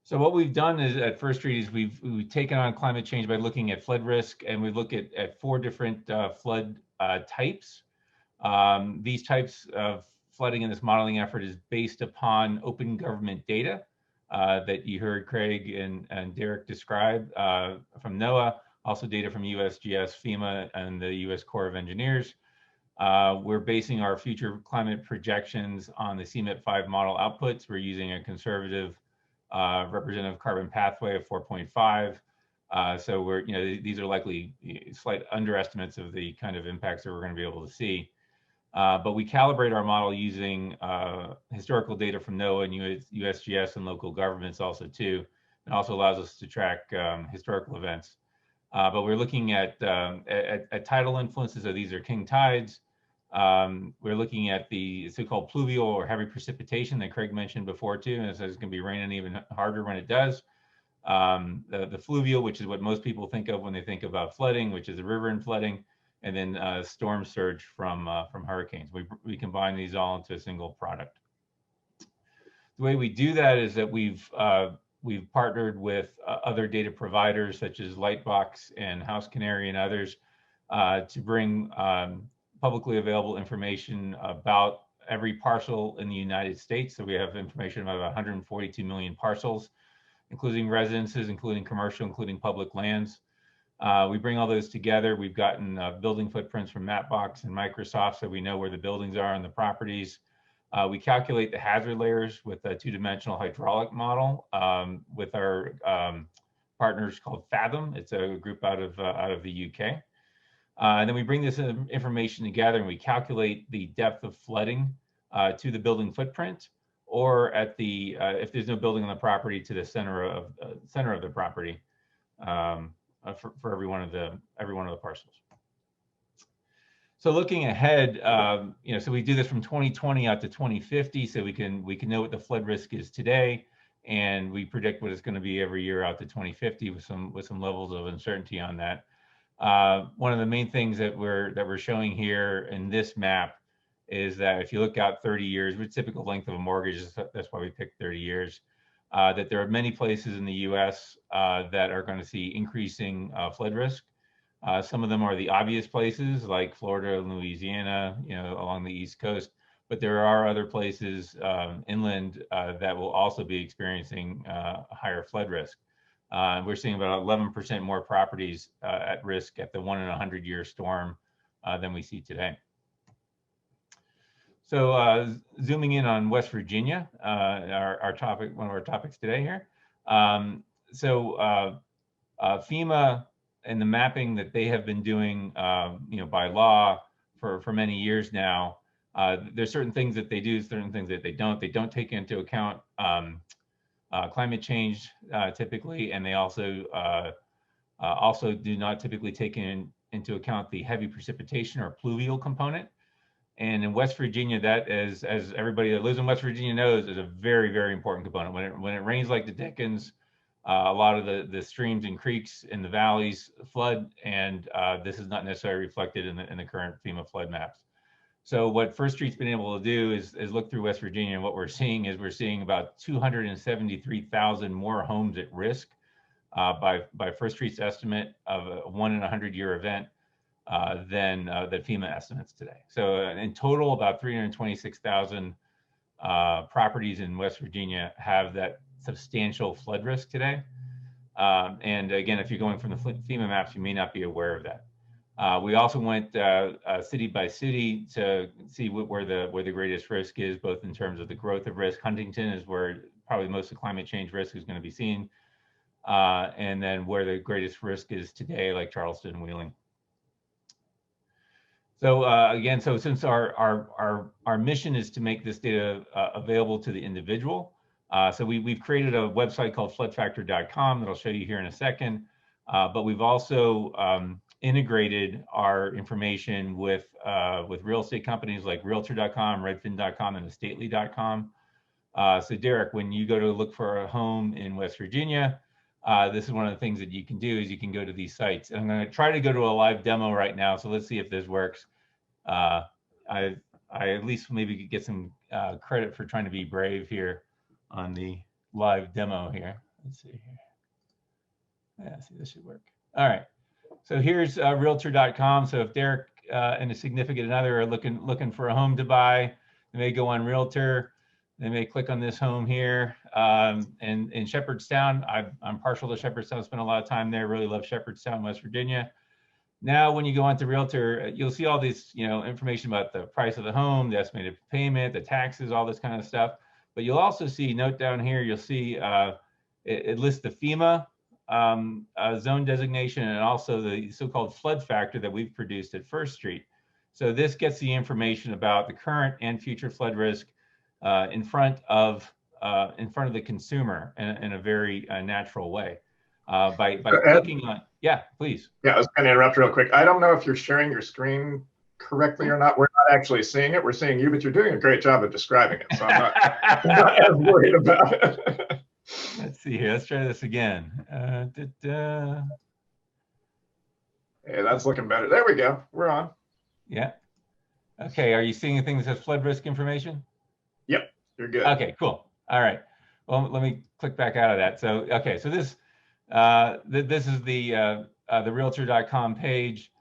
So what we've done is at First Street is we've taken on climate change by looking at flood risk, and we look at 4 different flood types. These types of flooding in this modeling effort is based upon open government data that you heard Craig and Derek describe from NOAA, also data from USGS, FEMA, and the US Corps of Engineers. We're basing our future climate projections on the CMIP5 model outputs. We're using a conservative representative carbon pathway of 4.5. So we're, these are likely slight underestimates of the kind of impacts that we're going to be able to see. But we calibrate our model using historical data from NOAA and USGS and local governments also too. It also allows us to track historical events. But we're looking at tidal influences, so these are king tides. We're looking at the so-called pluvial or heavy precipitation that Craig mentioned before too, and it says it's going to be raining even harder when it does. The fluvial, which is what most people think of when they think about flooding, which is a river and flooding, and then storm surge from hurricanes. We combine these all into a single product. The way we do that is that we've partnered with other data providers such as Lightbox and House Canary and others to bring publicly available information about every parcel in the United States. So we have information about 142 million parcels, including residences, including commercial, including public lands. We bring all those together. We've gotten building footprints from Mapbox and Microsoft, so we know where the buildings are on the properties. We calculate the hazard layers with a 2-dimensional hydraulic model with our partners called Fathom. It's a group out of the UK. And then we bring this information together and we calculate the depth of flooding to the building footprint, or at the if there's no building on the property, to the center of the property for every one of the parcels. So looking ahead, so we do this from 2020 out to 2050, so we can know what the flood risk is today, and we predict what it's going to be every year out to 2050 with some levels of uncertainty on that. One of the main things that we're showing here in this map is that if you look out 30 years, with typical length of a mortgage, that's why we picked 30 years, that there are many places in the US that are going to see increasing flood risk. Some of them are the obvious places like Florida and Louisiana, along the East Coast, but there are other places inland that will also be experiencing higher flood risk. We're seeing about 11% more properties at risk at the 1 in 100 year storm than we see today. So zooming in on West Virginia, our topic, one of our topics today here. FEMA and the mapping that they have been doing, by law for many years now, there's certain things that they do, certain things that they don't. They don't take into account climate change typically, and they also do not typically take into account the heavy precipitation or pluvial component. And in West Virginia, that is, as everybody that lives in West Virginia knows, is a very, very important component. When it rains like the Dickens, a lot of the streams and creeks in the valleys flood, and this is not necessarily reflected in the current FEMA flood maps. So what First Street's been able to do is look through West Virginia, and what we're seeing is about 273,000 more homes at risk by First Street's estimate of a 1 in 100 year event than the FEMA estimates today. So in total, about 326,000 properties in West Virginia have that substantial flood risk today. And again, if you're going from the FEMA maps, you may not be aware of that. We also went city by city to see where the greatest risk is, both in terms of the growth of risk. Huntington is where probably most of climate change risk is going to be seen, and then where the greatest risk is today, like Charleston and Wheeling. So again, so since our mission is to make this data available to the individual, so we've created a website called floodfactor.com that I'll show you here in a second. But we've also integrated our information with real estate companies like Realtor.com, Redfin.com, and Estately.com. So Derek, when you go to look for a home in West Virginia, this is one of the things that you can do is you can go to these sites. And I'm going to try to go to a live demo right now. So let's see if this works. I at least maybe could get some credit for trying to be brave here on the live demo here. Let's see here. Yeah, see, this should work. All right. So here's realtor.com. So if Derek and a significant other are looking for a home to buy, they may go on Realtor. They may click on this home here. And in Shepherdstown, I'm partial to Shepherdstown. Spent a lot of time there. Really love Shepherdstown, West Virginia. Now, when you go onto Realtor, you'll see all this, information about the price of the home, the estimated payment, the taxes, all this kind of stuff. But you'll also see, note down here, you'll see it lists the FEMA zone designation and also the so-called flood factor that we've produced at First Street. So this gets the information about the current and future flood risk in front of the consumer in a very natural way. By clicking on, yeah, please. Yeah, I was going to interrupt real quick. I don't know if you're sharing your screen correctly or not. We're not actually seeing it. We're seeing you, but you're doing a great job of describing it. So I'm not as worried about it. Let's see here. Let's try this again. Hey, that's looking better. There we go. We're on. Yeah. Okay. Are you seeing anything that says flood risk information? Yep. You're good. Okay, cool. All right. Well, let me click back out of that. So, okay. So this is the realtor.com page.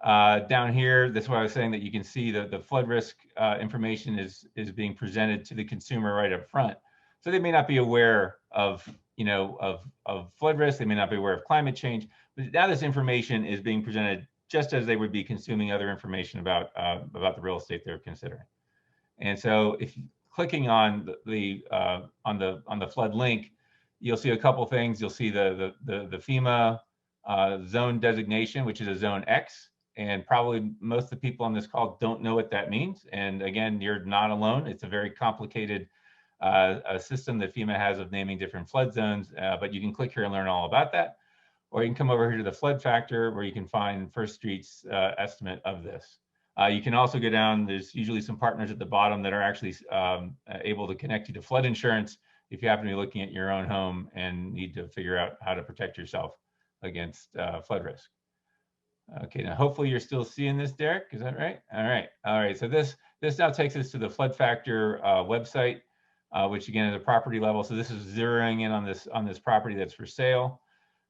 Down here, that's why I was saying that you can see the flood risk information is being presented to the consumer right up front. So they may not be aware of flood risk. They may not be aware of climate change. But now this information is being presented just as they would be consuming other information about the real estate they're considering. And so, if clicking on the flood link, you'll see a couple things. You'll see the FEMA zone designation, which is a zone X. And probably most of the people on this call don't know what that means. And again, you're not alone. It's a very complicated a system that FEMA has of naming different flood zones, but you can click here and learn all about that. Or you can come over here to the flood factor where you can find First Street's estimate of this. You can also go down, there's usually some partners at the bottom that are actually able to connect you to flood insurance if you happen to be looking at your own home and need to figure out how to protect yourself against flood risk. Okay, now hopefully you're still seeing this, Derek, is that right? All right, so this now takes us to the flood factor website. Which again is a property level. So this is zeroing in on this property that's for sale.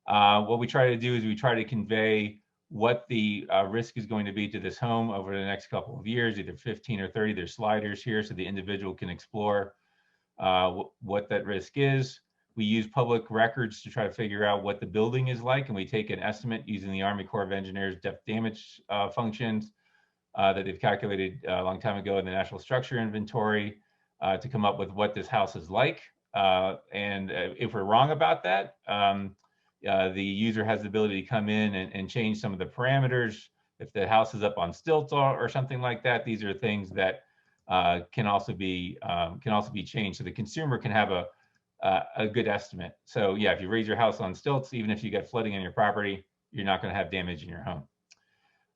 What we try to do is we try to convey what the risk is going to be to this home over the next couple of years, either 15 or 30. There's sliders here so the individual can explore what that risk is. We use public records to try to figure out what the building is like, and we take an estimate using the Army Corps of Engineers depth damage functions that they've calculated a long time ago in the National Structure Inventory. To come up with what this house is like. And if we're wrong about that, the user has the ability to come in and change some of the parameters. If the house is up on stilts or something like that, these are things that can also be changed. So the consumer can have a good estimate. So yeah, if you raise your house on stilts, even if you get flooding on your property, you're not going to have damage in your home.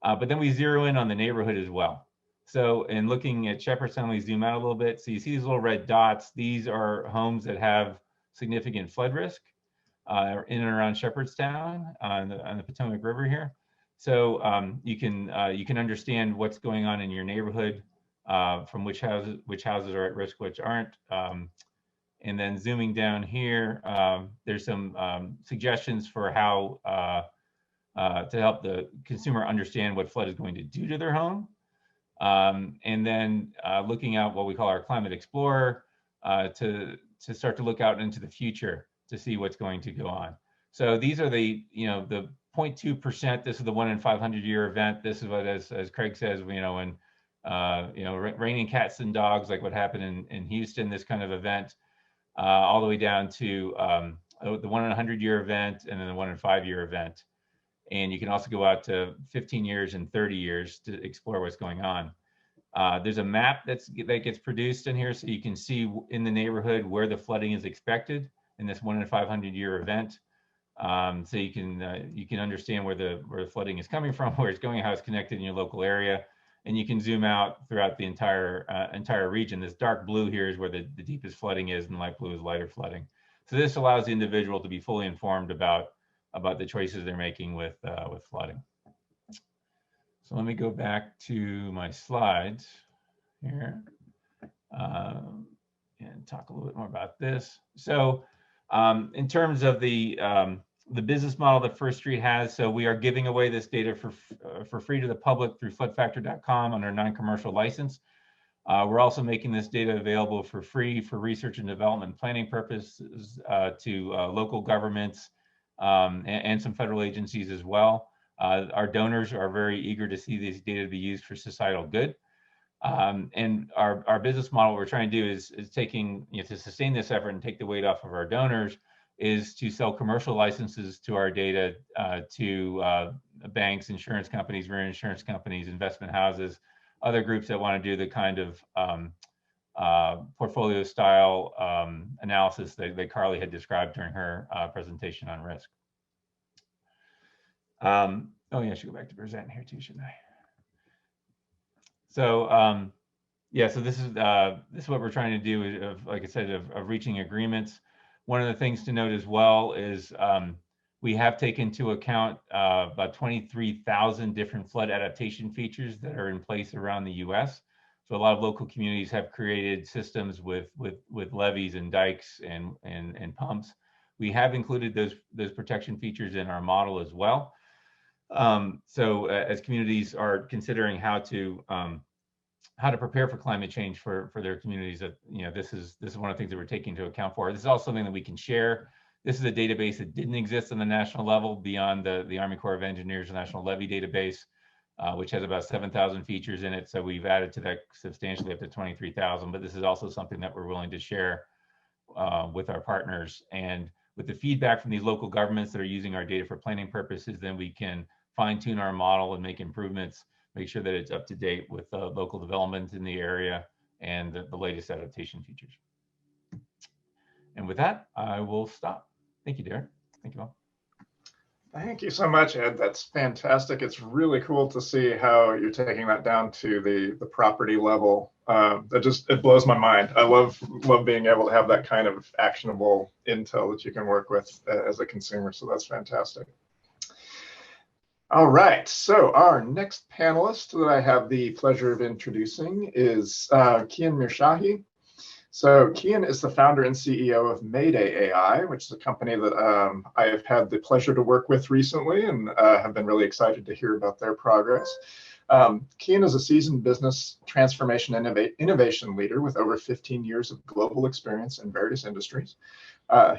But then we zero in on the neighborhood as well. So in looking at Shepherdstown, we zoom out a little bit. So you see these little red dots. These are homes that have significant flood risk in and around Shepherdstown on the Potomac River here. So you can understand what's going on in your neighborhood, from which houses are at risk, which aren't. And then zooming down here, there's some suggestions for how to help the consumer understand what flood is going to do to their home. And then looking at what we call our Climate Explorer to start to look out into the future to see what's going to go on. So these are the 0.2%. This is the 1 in 500 year event. This is what, as Craig says, when raining cats and dogs, like what happened in Houston, this kind of event, all the way down to the 1 in 100 year event and then the 1 in 5 year event. And you can also go out to 15 years and 30 years to explore what's going on. There's a map that gets produced in here, so you can see in the neighborhood where the flooding is expected in this 1 in 500 year event. So you can understand where the flooding is coming from, where it's going, how it's connected in your local area, and you can zoom out throughout the entire region. This dark blue here is where the deepest flooding is, and light blue is lighter flooding. So this allows the individual to be fully informed about the choices they're making with flooding. So let me go back to my slides here and talk a little bit more about this. So In terms of the business model that First Street has, so we are giving away this data for free to the public through floodfactor.com on our non-commercial license. We're also making this data available for free for research and development planning purposes to local governments and some federal agencies as well. Our donors are very eager to see these data be used for societal good. And our business model, what we're trying to do is taking, to sustain this effort and take the weight off of our donors, is to sell commercial licenses to our data to banks, insurance companies, reinsurance companies, investment houses, other groups that want to do the kind of portfolio style analysis that Carly had described during her presentation on risk. Oh yeah, I should go back to present here too, shouldn't I? So yeah, so this is what we're trying to do, like I said, of reaching agreements. One of the things to note as well is we have taken into account about 23,000 different flood adaptation features that are in place around the U.S. So a lot of local communities have created systems with levees and dikes and pumps. We have included those protection features in our model as well. So as communities are considering how to prepare for climate change for their communities, that this is one of the things that we're taking into account for. This is also something that we can share. This is a database that didn't exist on the national level beyond the Army Corps of Engineers National Levee Database, which has about 7,000 features in it. So we've added to that substantially up to 23,000. But this is also something that we're willing to share with our partners. And with the feedback from these local governments that are using our data for planning purposes, then we can fine tune our model and make improvements, make sure that it's up to date with local development in the area and the latest adaptation features. And with that, I will stop. Thank you, Derek. Thank you all. Thank you so much, Ed. That's fantastic. It's really cool to see how you're taking that down to the property level. It blows my mind. I love being able to have that kind of actionable intel that you can work with as a consumer. So that's fantastic. All right, so our next panelist that I have the pleasure of introducing is Kian Mirshahi. So Kian is the founder and CEO of Mayday AI, which is a company that I have had the pleasure to work with recently and have been really excited to hear about their progress. Kian is a seasoned business transformation innovation leader with over 15 years of global experience in various industries.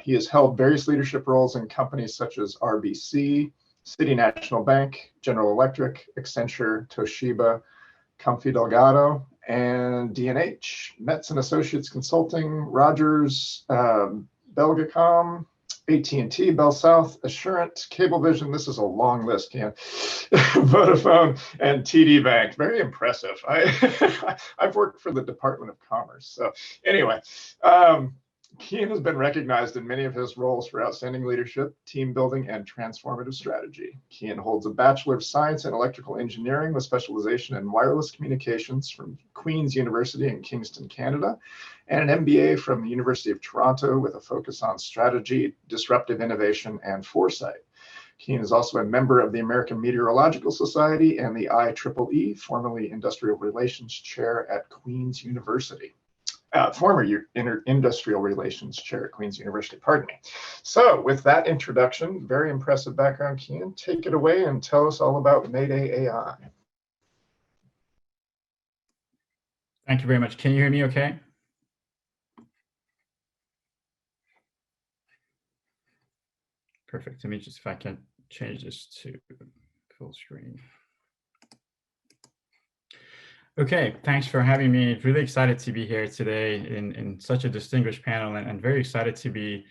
He has held various leadership roles in companies such as RBC, City National Bank, General Electric, Accenture, Toshiba, Comfy Delgado, and D&H, Metz and Associates Consulting, Rogers, Belgacom, AT&T, Bell South, Assurant, Cablevision. This is a long list, Ken. Vodafone and TD Bank. Very impressive. I've worked for the Department of Commerce. So anyway, Kian has been recognized in many of his roles for outstanding leadership, team building, and transformative strategy. Kian holds a Bachelor of Science in Electrical Engineering with specialization in wireless communications from Queen's University in Kingston, Canada, and an MBA from the University of Toronto with a focus on strategy, disruptive innovation, and foresight. Kian is also a member of the American Meteorological Society and the IEEE, formerly Industrial Relations Chair at Queen's University. Former Industrial Relations Chair at Queen's University, pardon me. So with that introduction, very impressive background, Kian, take it away and tell us all about Mayday AI. Thank you very much. Can you hear me okay? Perfect. Let me just, if I can change this to full screen. Okay, thanks for having me. Really excited to be here today in such a distinguished panel, and very excited to be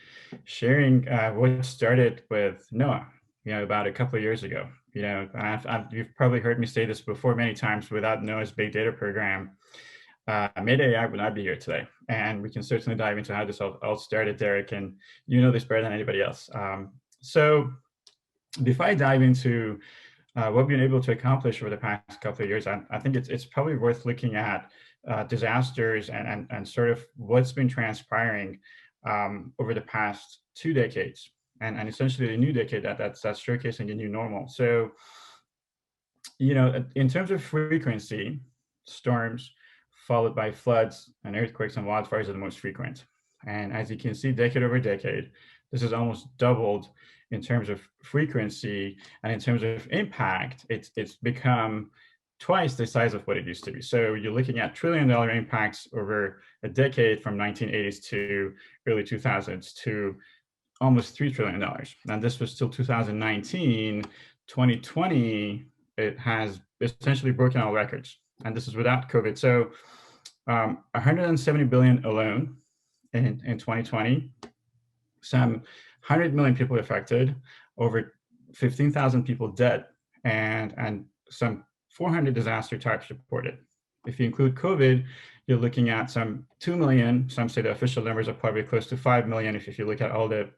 sharing what started with NOAA, about a couple of years ago. You've probably heard me say this before many times. Without NOAA's big data program, Mayday AI would not be here today. And we can certainly dive into how this all started, Derek, and you know this better than anybody else. So before I dive into what we've been able to accomplish over the past couple of years, I think it's probably worth looking at disasters and sort of what's been transpiring over the past 2 decades, and essentially the new decade that's showcasing a new normal. So, in terms of frequency, storms followed by floods and earthquakes and wildfires are the most frequent. And as you can see, decade over decade, this has almost doubled in terms of frequency, and in terms of impact, it's become twice the size of what it used to be. So you're looking at trillion-dollar impacts over a decade, from 1980s to early 2000s, to almost $3 trillion. And this was still 2019. 2020, it has essentially broken all records. And this is without COVID. So 170 billion alone in 2020, some 100 million people affected, over 15,000 people dead, and some 400 disaster types reported. If you include COVID, you're looking at some 2 million. Some say the official numbers are probably close to 5 million if you look at all the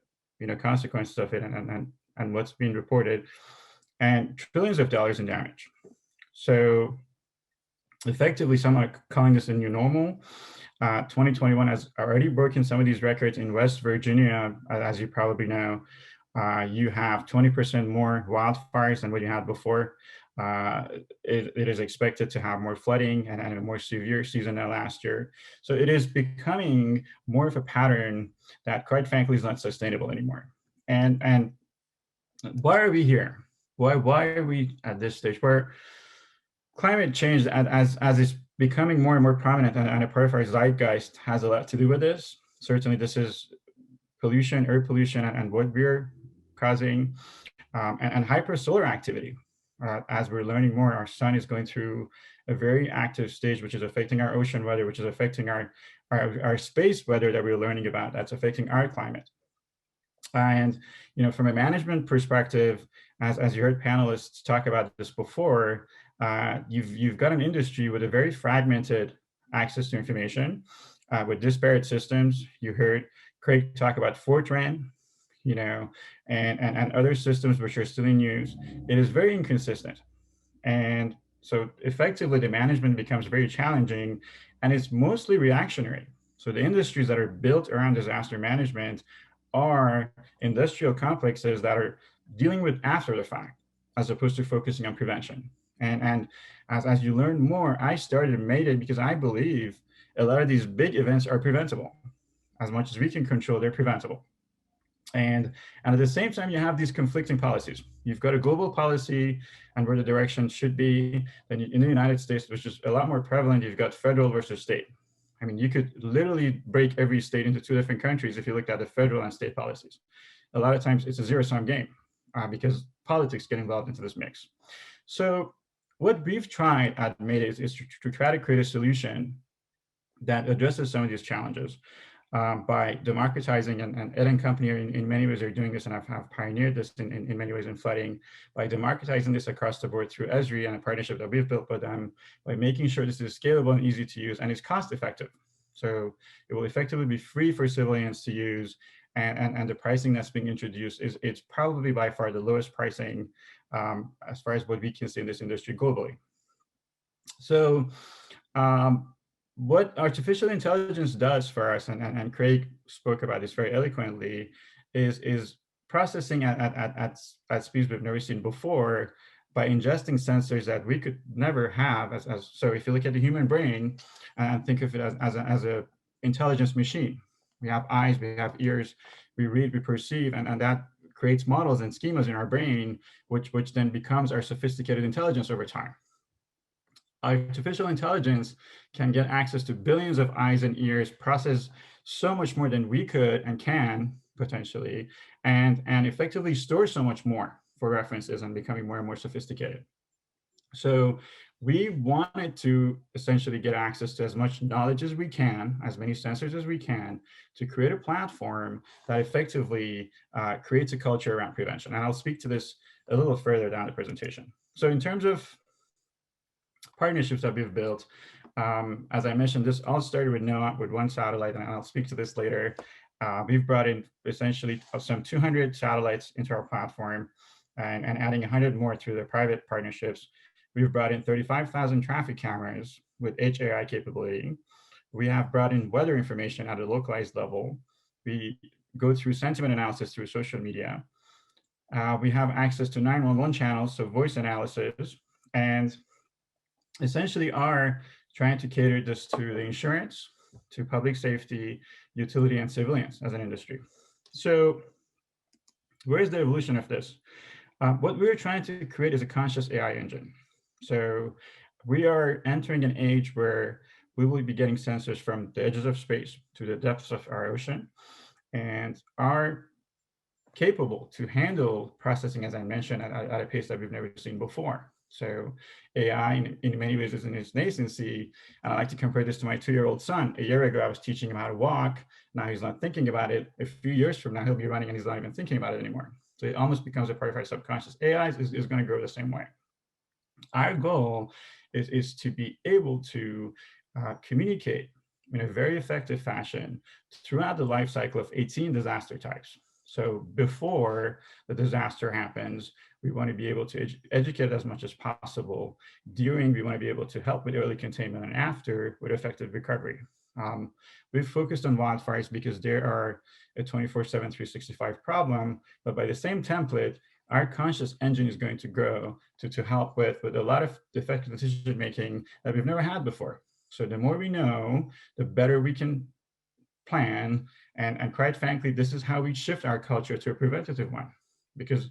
consequences of it and what's being reported, and trillions of dollars in damage. So effectively, some are calling this a new normal. 2021 has already broken some of these records. In West Virginia, as you probably know, you have 20% more wildfires than what you had before. It is expected to have more flooding and a more severe season than last year. So it is becoming more of a pattern that, quite frankly, is not sustainable anymore. And why are we here? Why are we at this stage where climate change, as it's becoming more and more prominent and a part of our zeitgeist, has a lot to do with this? Certainly, this is pollution, air pollution, and what we're causing, and hypersolar activity. As we're learning more, our sun is going through a very active stage, which is affecting our ocean weather, which is affecting our space weather that we're learning about. That's affecting our climate. And from a management perspective, as you heard panelists talk about this before, you've got an industry with a very fragmented access to information, with disparate systems. You heard Craig talk about Fortran, and other systems which are still in use. It is very inconsistent. And so effectively, the management becomes very challenging, and it's mostly reactionary. So the industries that are built around disaster management are industrial complexes that are dealing with after the fact, as opposed to focusing on prevention. And as you learn more, I started Mayday because I believe a lot of these big events are preventable. As much as we can control, they're preventable. And at the same time, you have these conflicting policies. You've got a global policy and where the direction should be. Then in the United States, which is a lot more prevalent, you've got federal versus state. I mean, you could literally break every state into two different countries if you looked at the federal and state policies. A lot of times it's a zero-sum game because politics get involved into this mix. So what we've tried at Mayday is to try to create a solution that addresses some of these challenges. By democratizing, and Ed and company in many ways are doing this, and have pioneered this in many ways in flooding, by democratizing this across the board through Esri and a partnership that we've built with them, by making sure this is scalable and easy to use, and it's cost effective. So it will effectively be free for civilians to use, and the pricing that's being introduced it's probably by far the lowest pricing as far as what we can see in this industry globally. So what artificial intelligence does for us, and Craig spoke about this very eloquently, is processing at speeds we've never seen before by ingesting sensors that we could never have. So if you look at the human brain and think of it as an intelligence machine, we have eyes, we have ears, we read, we perceive, and that creates models and schemas in our brain, which then becomes our sophisticated intelligence over time. Artificial intelligence can get access to billions of eyes and ears, process so much more than we could and can potentially, and effectively store so much more for references and becoming more and more sophisticated. So we wanted to essentially get access to as much knowledge as we can, as many sensors as we can, to create a platform that effectively creates a culture around prevention. And I'll speak to this a little further down the presentation. So in terms of partnerships that we've built, as I mentioned, this all started with NOAA, with one satellite, and I'll speak to this later. We've brought in essentially some 200 satellites into our platform, and adding 100 more through the private partnerships. We've brought in 35,000 traffic cameras with HAI capability. We have brought in weather information at a localized level. We go through sentiment analysis through social media. We have access to 911 channels, so voice analysis, and essentially are trying to cater this to the insurance, to public safety, utility, and civilians as an industry. So where's the evolution of this? What we're trying to create is a conscious AI engine. So we are entering an age where we will be getting sensors from the edges of space to the depths of our ocean, and are capable to handle processing, as I mentioned, at a pace that we've never seen before. So AI, in many ways, is in its nascency. And I like to compare this to my 2-year-old son. A year ago, I was teaching him how to walk. Now he's not thinking about it. A few years from now, he'll be running and he's not even thinking about it anymore. So it almost becomes a part of our subconscious. AI is going to grow the same way. Our goal is to be able to communicate in a very effective fashion throughout the life cycle of 18 disaster types. So before the disaster happens, we want to be able to educate as much as possible. During, we want to be able to help with early containment, and after, with effective recovery. We've focused on wildfires because they are a 24/7, 365 problem, but by the same template, our conscious engine is going to grow to help with a lot of effective decision making that we've never had before. So the more we know, the better we can plan. And quite frankly, this is how we shift our culture to a preventative one, because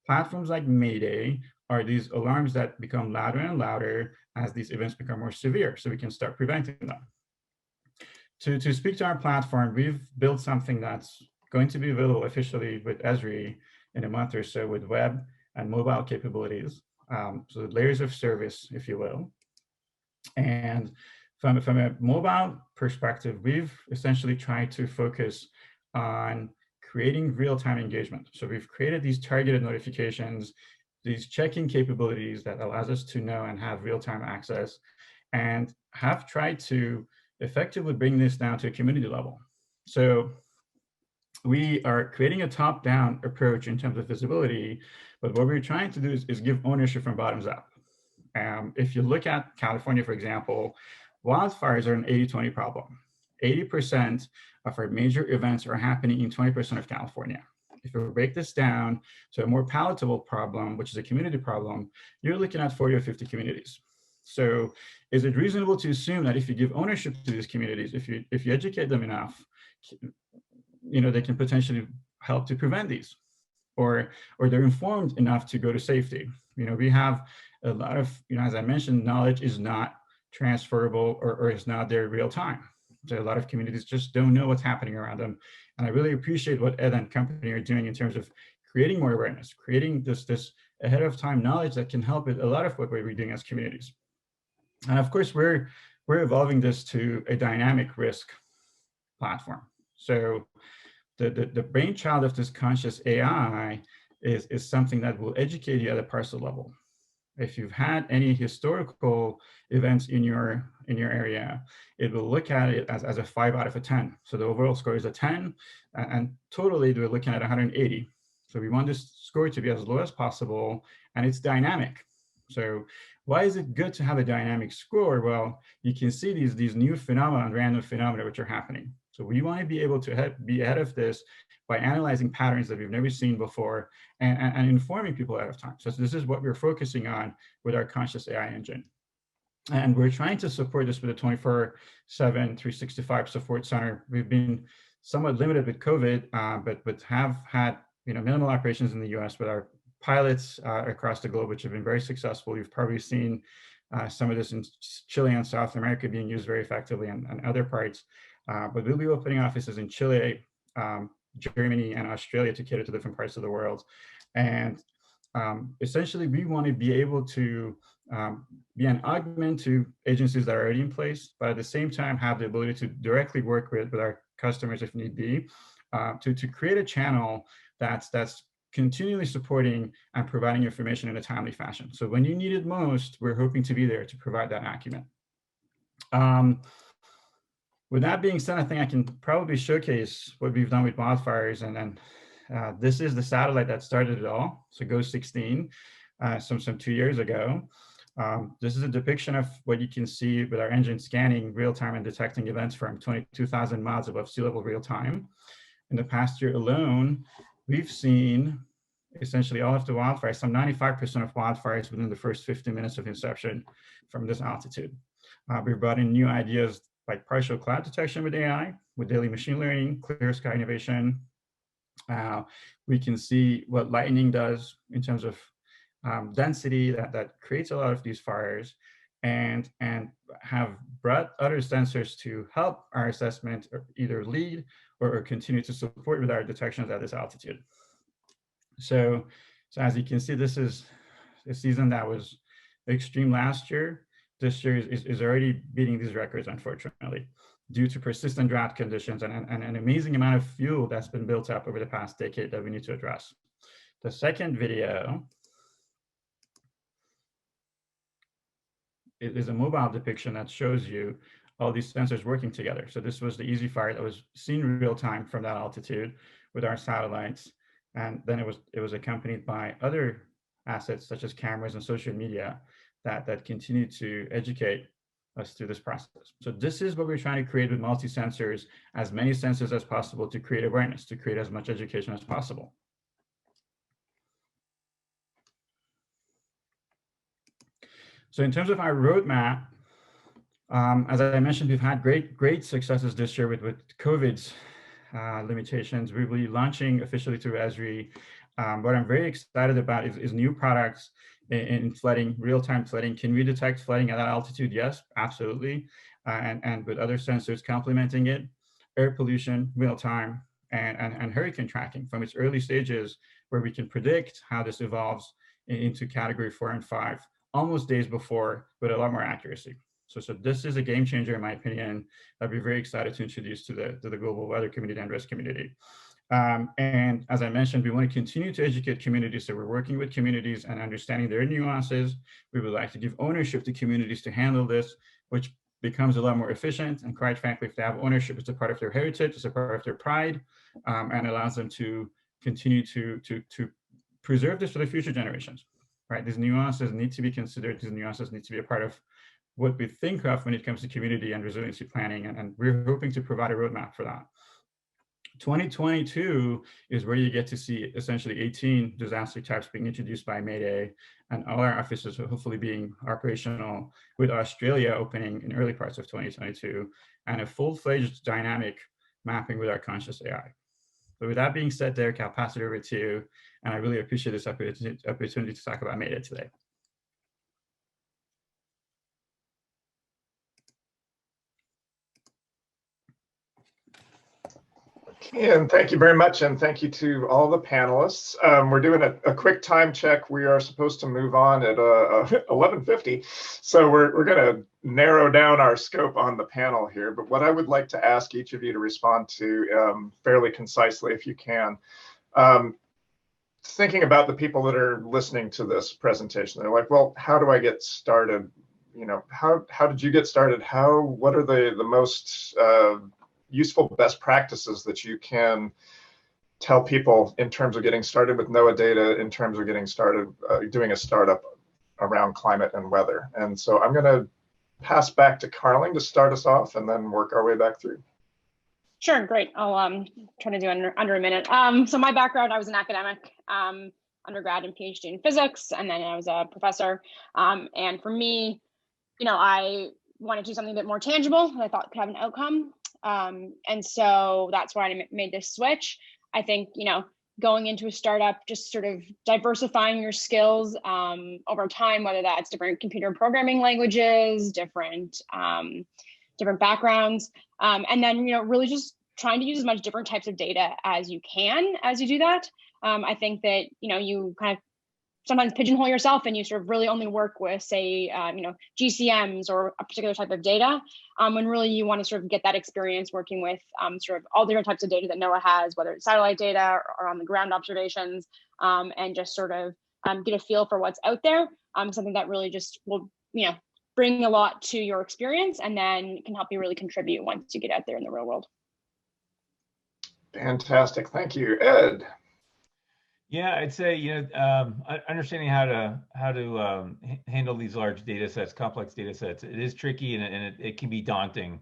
platforms like Mayday are these alarms that become louder and louder as these events become more severe, so we can start preventing them. To speak to our platform, we've built something that's going to be available officially with Esri in a month or so, with web and mobile capabilities. So layers of service, if you will. And from a mobile perspective, we've essentially tried to focus on creating real-time engagement. So we've created these targeted notifications, these check-in capabilities that allows us to know and have real-time access, and have tried to effectively bring this down to a community level. So we are creating a top-down approach in terms of visibility, but what we're trying to do is give ownership from bottoms up. If you look at California, for example, wildfires are an 80-20 problem. 80% of our major events are happening in 20% of California. If we break this down to a more palatable problem, which is a community problem, you're looking at 40 or 50 communities. So is it reasonable to assume that if you give ownership to these communities, if you educate them enough, they can potentially help to prevent these, or they're informed enough to go to safety? We have a lot of, as I mentioned, knowledge is not transferable or is not there real time. So a lot of communities just don't know what's happening around them. And I really appreciate what Ed and company are doing in terms of creating more awareness, creating this ahead of time knowledge that can help with a lot of what we're doing as communities. And of course, we're evolving this to a dynamic risk platform. So the brainchild of this conscious AI is something that will educate you at a parcel level. If you've had any historical events in your area, it will look at it as a 5 out of a 10. So the overall score is a 10, and totally we're looking at 180. So we want this score to be as low as possible, and it's dynamic. So why is it good to have a dynamic score? Well, you can see these new phenomena, random phenomena, which are happening. So we want to be able to be ahead of this by analyzing patterns that we've never seen before, and informing people ahead of time. So this is what we're focusing on with our conscious AI engine. And we're trying to support this with a 24/7, 365 support center. We've been somewhat limited with COVID, but have had minimal operations in the US with our pilots across the globe, which have been very successful. You've probably seen some of this in Chile and South America being used very effectively, and other parts. But we'll be opening offices in Chile, Germany, and Australia to cater to different parts of the world. And essentially, we want to be able to be an augment to agencies that are already in place, but at the same time have the ability to directly work with our customers if need be, to create a channel that's continually supporting and providing information in a timely fashion. So when you need it most, we're hoping to be there to provide that acumen. With that being said, I think I can probably showcase what we've done with wildfires. And then this is the satellite that started it all. So GOES 16, some 2 years ago. This is a depiction of what you can see with our engine scanning real-time and detecting events from 22,000 miles above sea level real time. In the past year alone, we've seen essentially all of the wildfires, some 95% of wildfires within the first 15 minutes of inception from this altitude. We brought in new ideas like partial cloud detection with AI, with daily machine learning, clear sky innovation. We can see what lightning does in terms of density that creates a lot of these fires, and have brought other sensors to help our assessment, or either lead or continue to support with our detections at this altitude. So as you can see, this is a season that was extreme last year. This year is already beating these records, unfortunately, due to persistent drought conditions and an amazing amount of fuel that's been built up over the past decade that we need to address. The second video is a mobile depiction that shows you all these sensors working together. So this was the easy fire that was seen in real time from that altitude with our satellites. And then it was accompanied by other assets such as cameras and social media that continue to educate us through this process. So this is what we're trying to create with multi-sensors, as many sensors as possible, to create awareness, to create as much education as possible. So in terms of our roadmap, as I mentioned, we've had great successes this year with COVID's limitations. We will be launching officially through Esri. What I'm very excited about is new products in flooding, real-time flooding. Can we detect flooding at that altitude? Yes, absolutely. And with other sensors complementing it, air pollution, real-time, and hurricane tracking from its early stages, where we can predict how this evolves into category 4 and 5, almost days before, with a lot more accuracy. So this is a game changer, in my opinion, that we're very excited to introduce to the global weather community and risk community. And as I mentioned, we want to continue to educate communities. So we're working with communities and understanding their nuances. We would like to give ownership to communities to handle this, which becomes a lot more efficient. And quite frankly, if they have ownership, it's a part of their heritage, it's a part of their pride, and allows them to continue to preserve this for the future generations, right? These nuances need to be considered. These nuances need to be a part of what we think of when it comes to community and resiliency planning. And we're hoping to provide a roadmap for that. 2022 is where you get to see essentially 18 disaster types being introduced by Mayday, and all our offices will hopefully being operational, with Australia opening in early parts of 2022, and a full-fledged dynamic mapping with our conscious AI. So with that being said, Derek, I'll pass it over to you, and I really appreciate this opportunity to talk about Mayday today. And thank you very much, and thank you to all the panelists. We're doing a quick time check. We are supposed to move on at 11:50, so we're going to narrow down our scope on the panel here. But what I would like to ask each of you to respond to fairly concisely, if you can, thinking about the people that are listening to this presentation. They're like, well, how do I get started? You know, how did you get started? What are the most useful best practices that you can tell people in terms of getting started with NOAA data, in terms of getting started doing a startup around climate and weather? And so I'm going to pass back to Carling to start us off, and then work our way back through. Sure, great. I'll try to do under a minute. So my background, I was an academic, undergrad and PhD in physics, and then I was a professor. And for me, you know, I wanted to do something a bit more tangible that I thought could have an outcome. And so that's why I made this switch. I think, you know, going into a startup, just sort of diversifying your skills over time, whether that's different computer programming languages, different backgrounds, and then, you know, really just trying to use as much different types of data as you can as you do that. I think that, you know, you kind of sometimes pigeonhole yourself and you sort of really only work with, say, you know, GCMs or a particular type of data, when really you want to sort of get that experience working with sort of all different types of data that NOAA has, whether it's satellite data or on the ground observations, and just sort of get a feel for what's out there. Something that really just will, you know, bring a lot to your experience, and then can help you really contribute once you get out there in the real world. Fantastic, thank you. Ed? Yeah, I'd say, you know, understanding how to handle these large data sets, complex data sets, it is tricky, and it can be daunting.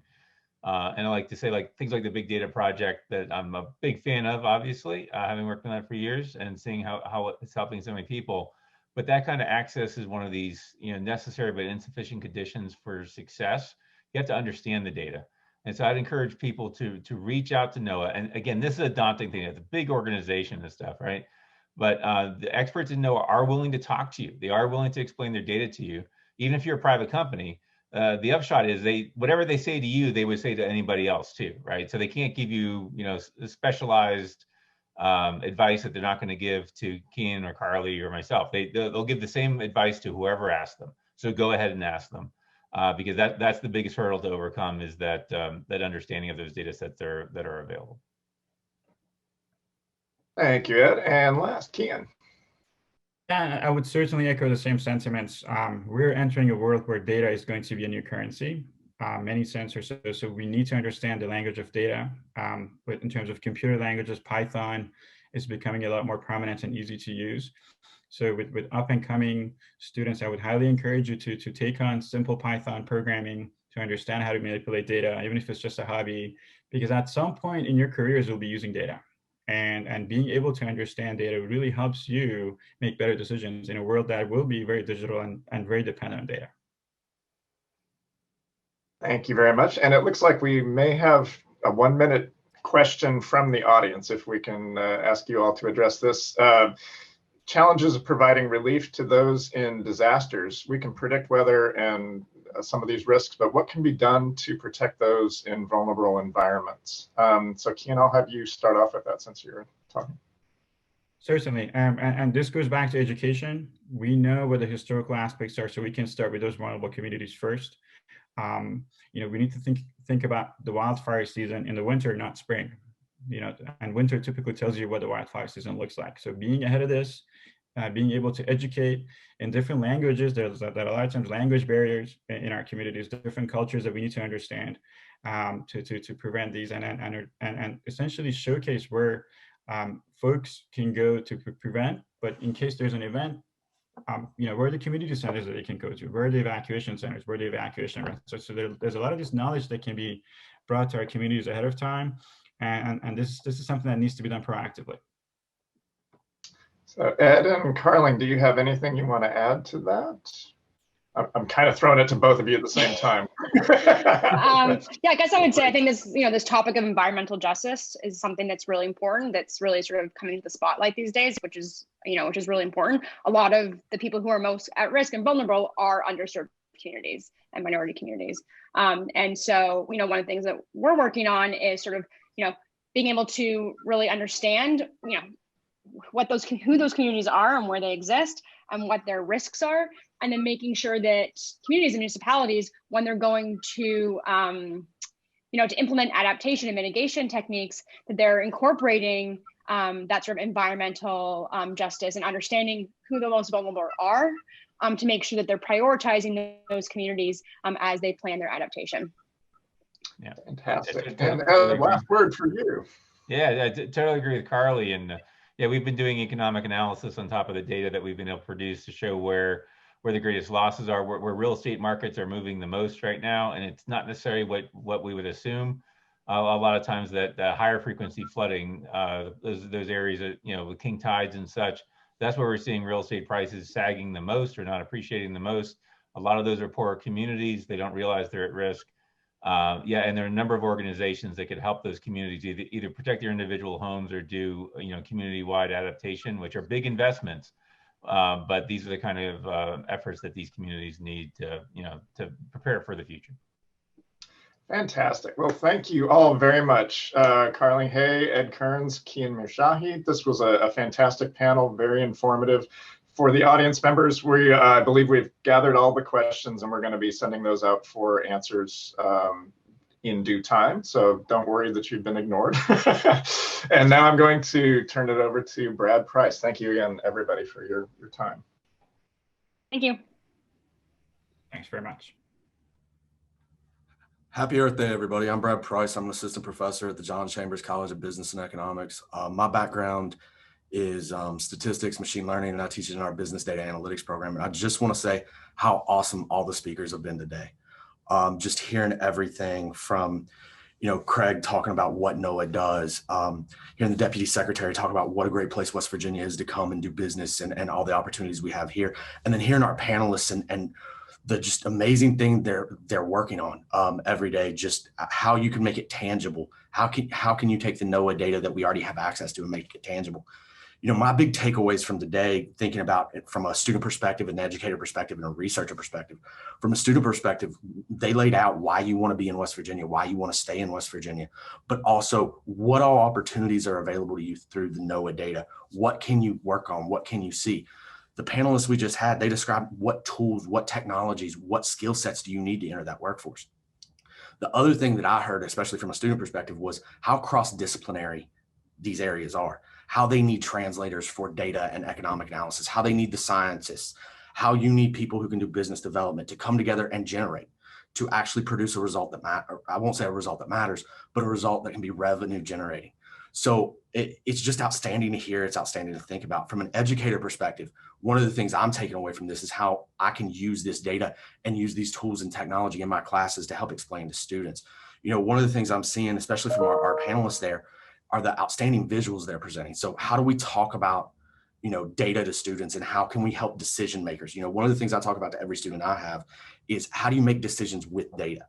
And I like to say, like, things like the Big Data Project that I'm a big fan of, obviously, having worked on that for years and seeing how it's helping so many people. But that kind of access is one of these, you know, necessary but insufficient conditions for success. You have to understand the data. And so I'd encourage people to reach out to NOAA. And again, this is a daunting thing. It's a big organization and stuff, right? But the experts in NOAA are willing to talk to you. They are willing to explain their data to you, even if you're a private company. The upshot is whatever they say to you, they would say to anybody else too, right? So they can't give you, specialized advice that they're not going to give to Kean or Carly or myself. They'll give the same advice to whoever asks them. So go ahead and ask them. Because that's the biggest hurdle to overcome, is that that understanding of those data sets that are available. Thank you, Ed. And last, Kean. Yeah, I would certainly echo the same sentiments. We're entering a world where data is going to be a new currency, many sensors. So we need to understand the language of data. But in terms of computer languages, Python is becoming a lot more prominent and easy to use. So with up and coming students, I would highly encourage you to take on simple Python programming to understand how to manipulate data, even if it's just a hobby, because at some point in your careers, you'll be using data. And being able to understand data really helps you make better decisions in a world that will be very digital and very dependent on data. Thank you very much. And it looks like we may have a 1-minute question from the audience, if we can ask you all to address this. Challenges of providing relief to those in disasters. We can predict weather and some of these risks, but what can be done to protect those in vulnerable environments? So Kean, I'll have you start off with that since you're talking. Certainly, and this goes back to education. We know what the historical aspects are, so we can start with those vulnerable communities first. We need to think about the wildfire season in the winter, not spring. And winter typically tells you what the wildfire season looks like. So being ahead of this, being able to educate in different languages, there's a lot of times language barriers in our communities, different cultures that we need to understand to prevent these and essentially showcase where folks can go to prevent, but in case there's an event, where are the community centers that they can go to? Where are the evacuation centers? Where are the evacuation routes? So there's a lot of this knowledge that can be brought to our communities ahead of time. And this is something that needs to be done proactively. So Ed and Carling, do you have anything you want to add to that? I'm kind of throwing it to both of you at the same time. Yeah, I guess I would say I think this topic of environmental justice is something that's really important. That's really sort of coming to the spotlight these days, which is really important. A lot of the people who are most at risk and vulnerable are underserved communities and minority communities. And so one of the things that we're working on is sort of being able to really understand who those communities are and where they exist and what their risks are, and then making sure that communities and municipalities, when they're going to to implement adaptation and mitigation techniques, that they're incorporating that sort of environmental justice and understanding who the most vulnerable are, to make sure that they're prioritizing those communities as they plan their adaptation. Yeah, fantastic. And last word for you. Yeah, I totally agree with Carly. And yeah, we've been doing economic analysis on top of the data that we've been able to produce to show where the greatest losses are, where real estate markets are moving the most right now. And it's not necessarily what we would assume. A lot of times that higher frequency flooding, those areas that, with king tides and such, that's where we're seeing real estate prices sagging the most or not appreciating the most. A lot of those are poorer communities. They don't realize they're at risk. And there are a number of organizations that could help those communities either protect their individual homes or do community-wide adaptation, which are big investments. But these are the kind of efforts that these communities need to prepare for the future. Fantastic. Well, thank you all very much, Carling Hay, Ed Kearns, Kean Mirshahi. This was a fantastic panel, very informative. For the audience members, I believe we've gathered all the questions, and we're going to be sending those out for answers in due time. So don't worry that you've been ignored. And now I'm going to turn it over to Brad Price. Thank you again, everybody, for your time. Thank you. Thanks very much. Happy Earth Day, everybody. I'm Brad Price. I'm an assistant professor at the John Chambers College of Business and Economics. My background is statistics, machine learning, and I teach it in our business data analytics program. And I just want to say how awesome all the speakers have been today. Just hearing everything from, Craig talking about what NOAA does, hearing the Deputy Secretary talk about what a great place West Virginia is to come and do business and all the opportunities we have here. And then hearing our panelists and the just amazing thing they're working on every day, just how you can make it tangible. How can you take the NOAA data that we already have access to and make it tangible? You know, my big takeaways from today, thinking about it from a student perspective, an educator perspective, and a researcher perspective. From a student perspective, they laid out why you want to be in West Virginia, why you want to stay in West Virginia, but also what all opportunities are available to you through the NOAA data. What can you work on? What can you see? The panelists we just had, they described what tools, what technologies, what skill sets do you need to enter that workforce. The other thing that I heard, especially from a student perspective, was how cross-disciplinary these areas are, how they need translators for data and economic analysis, how they need the scientists, how you need people who can do business development to come together and generate, to actually produce a result that matters. I won't say a result that matters, but a result that can be revenue generating. So it's just outstanding to hear. It's outstanding to think about. From an educator perspective, one of the things I'm taking away from this is how I can use this data and use these tools and technology in my classes to help explain to students. You know, one of the things I'm seeing, especially from our panelists there, are the outstanding visuals they're presenting. So how do we talk about, you know, data to students, and how can we help decision makers? You know, one of the things I talk about to every student I have is how do you make decisions with data?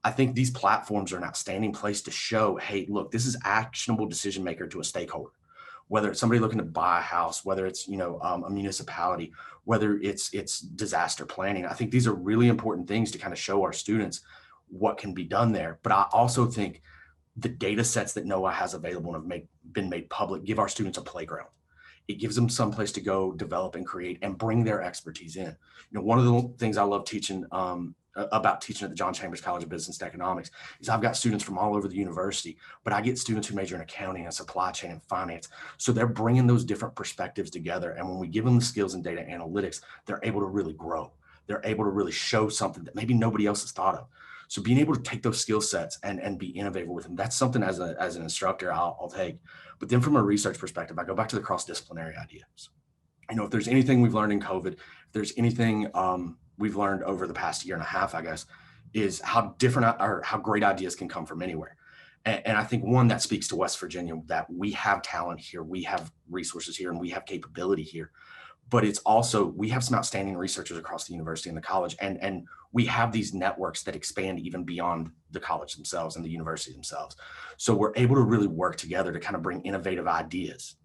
I think these platforms are an outstanding place to show, hey, look, this is actionable decision maker to a stakeholder, whether it's somebody looking to buy a house, whether it's, you know, a municipality, whether it's disaster planning. I think these are really important things to kind of show our students what can be done there. But I also think the data sets that NOAA has available and have been made public give our students a playground. It gives them some place to go develop and create and bring their expertise in. You know, one of the things I love teaching about teaching at the John Chambers College of Business and Economics is I've got students from all over the university, but I get students who major in accounting and supply chain and finance. So they're bringing those different perspectives together. And when we give them the skills in data analytics, they're able to really grow. They're able to really show something that maybe nobody else has thought of. So being able to take those skill sets and be innovative with them, that's something as an instructor I'll take. But then from a research perspective, I go back to the cross-disciplinary ideas. You know, if there's anything we've learned in COVID, if there's anything we've learned over the past year and a half, I guess, is how different or how great ideas can come from anywhere. And I think one that speaks to West Virginia, that we have talent here, we have resources here, and we have capability here. But it's also, we have some outstanding researchers across the university and the college, and we have these networks that expand even beyond the college themselves and the university themselves. So we're able to really work together to kind of bring innovative ideas.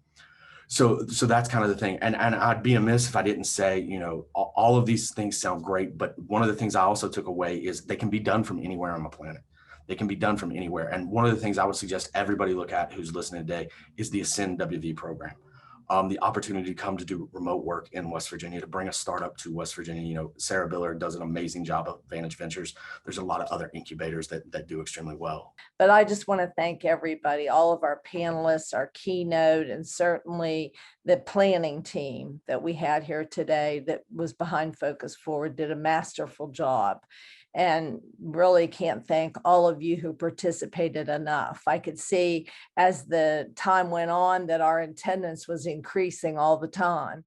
So that's kind of the thing. And I'd be amiss if I didn't say, you know, all of these things sound great, but one of the things I also took away is they can be done from anywhere on the planet. They can be done from anywhere. And one of the things I would suggest everybody look at who's listening today is the Ascend WV program. The opportunity to come to do remote work in West Virginia, to bring a startup to West Virginia. You know, Sarah Biller does an amazing job of Vantage Ventures. There's a lot of other incubators that do extremely well. But I just want to thank everybody, all of our panelists, our keynote, and certainly the planning team that we had here today that was behind Focus Forward did a masterful job. And really can't thank all of you who participated enough. I could see as the time went on that our attendance was increasing all the time.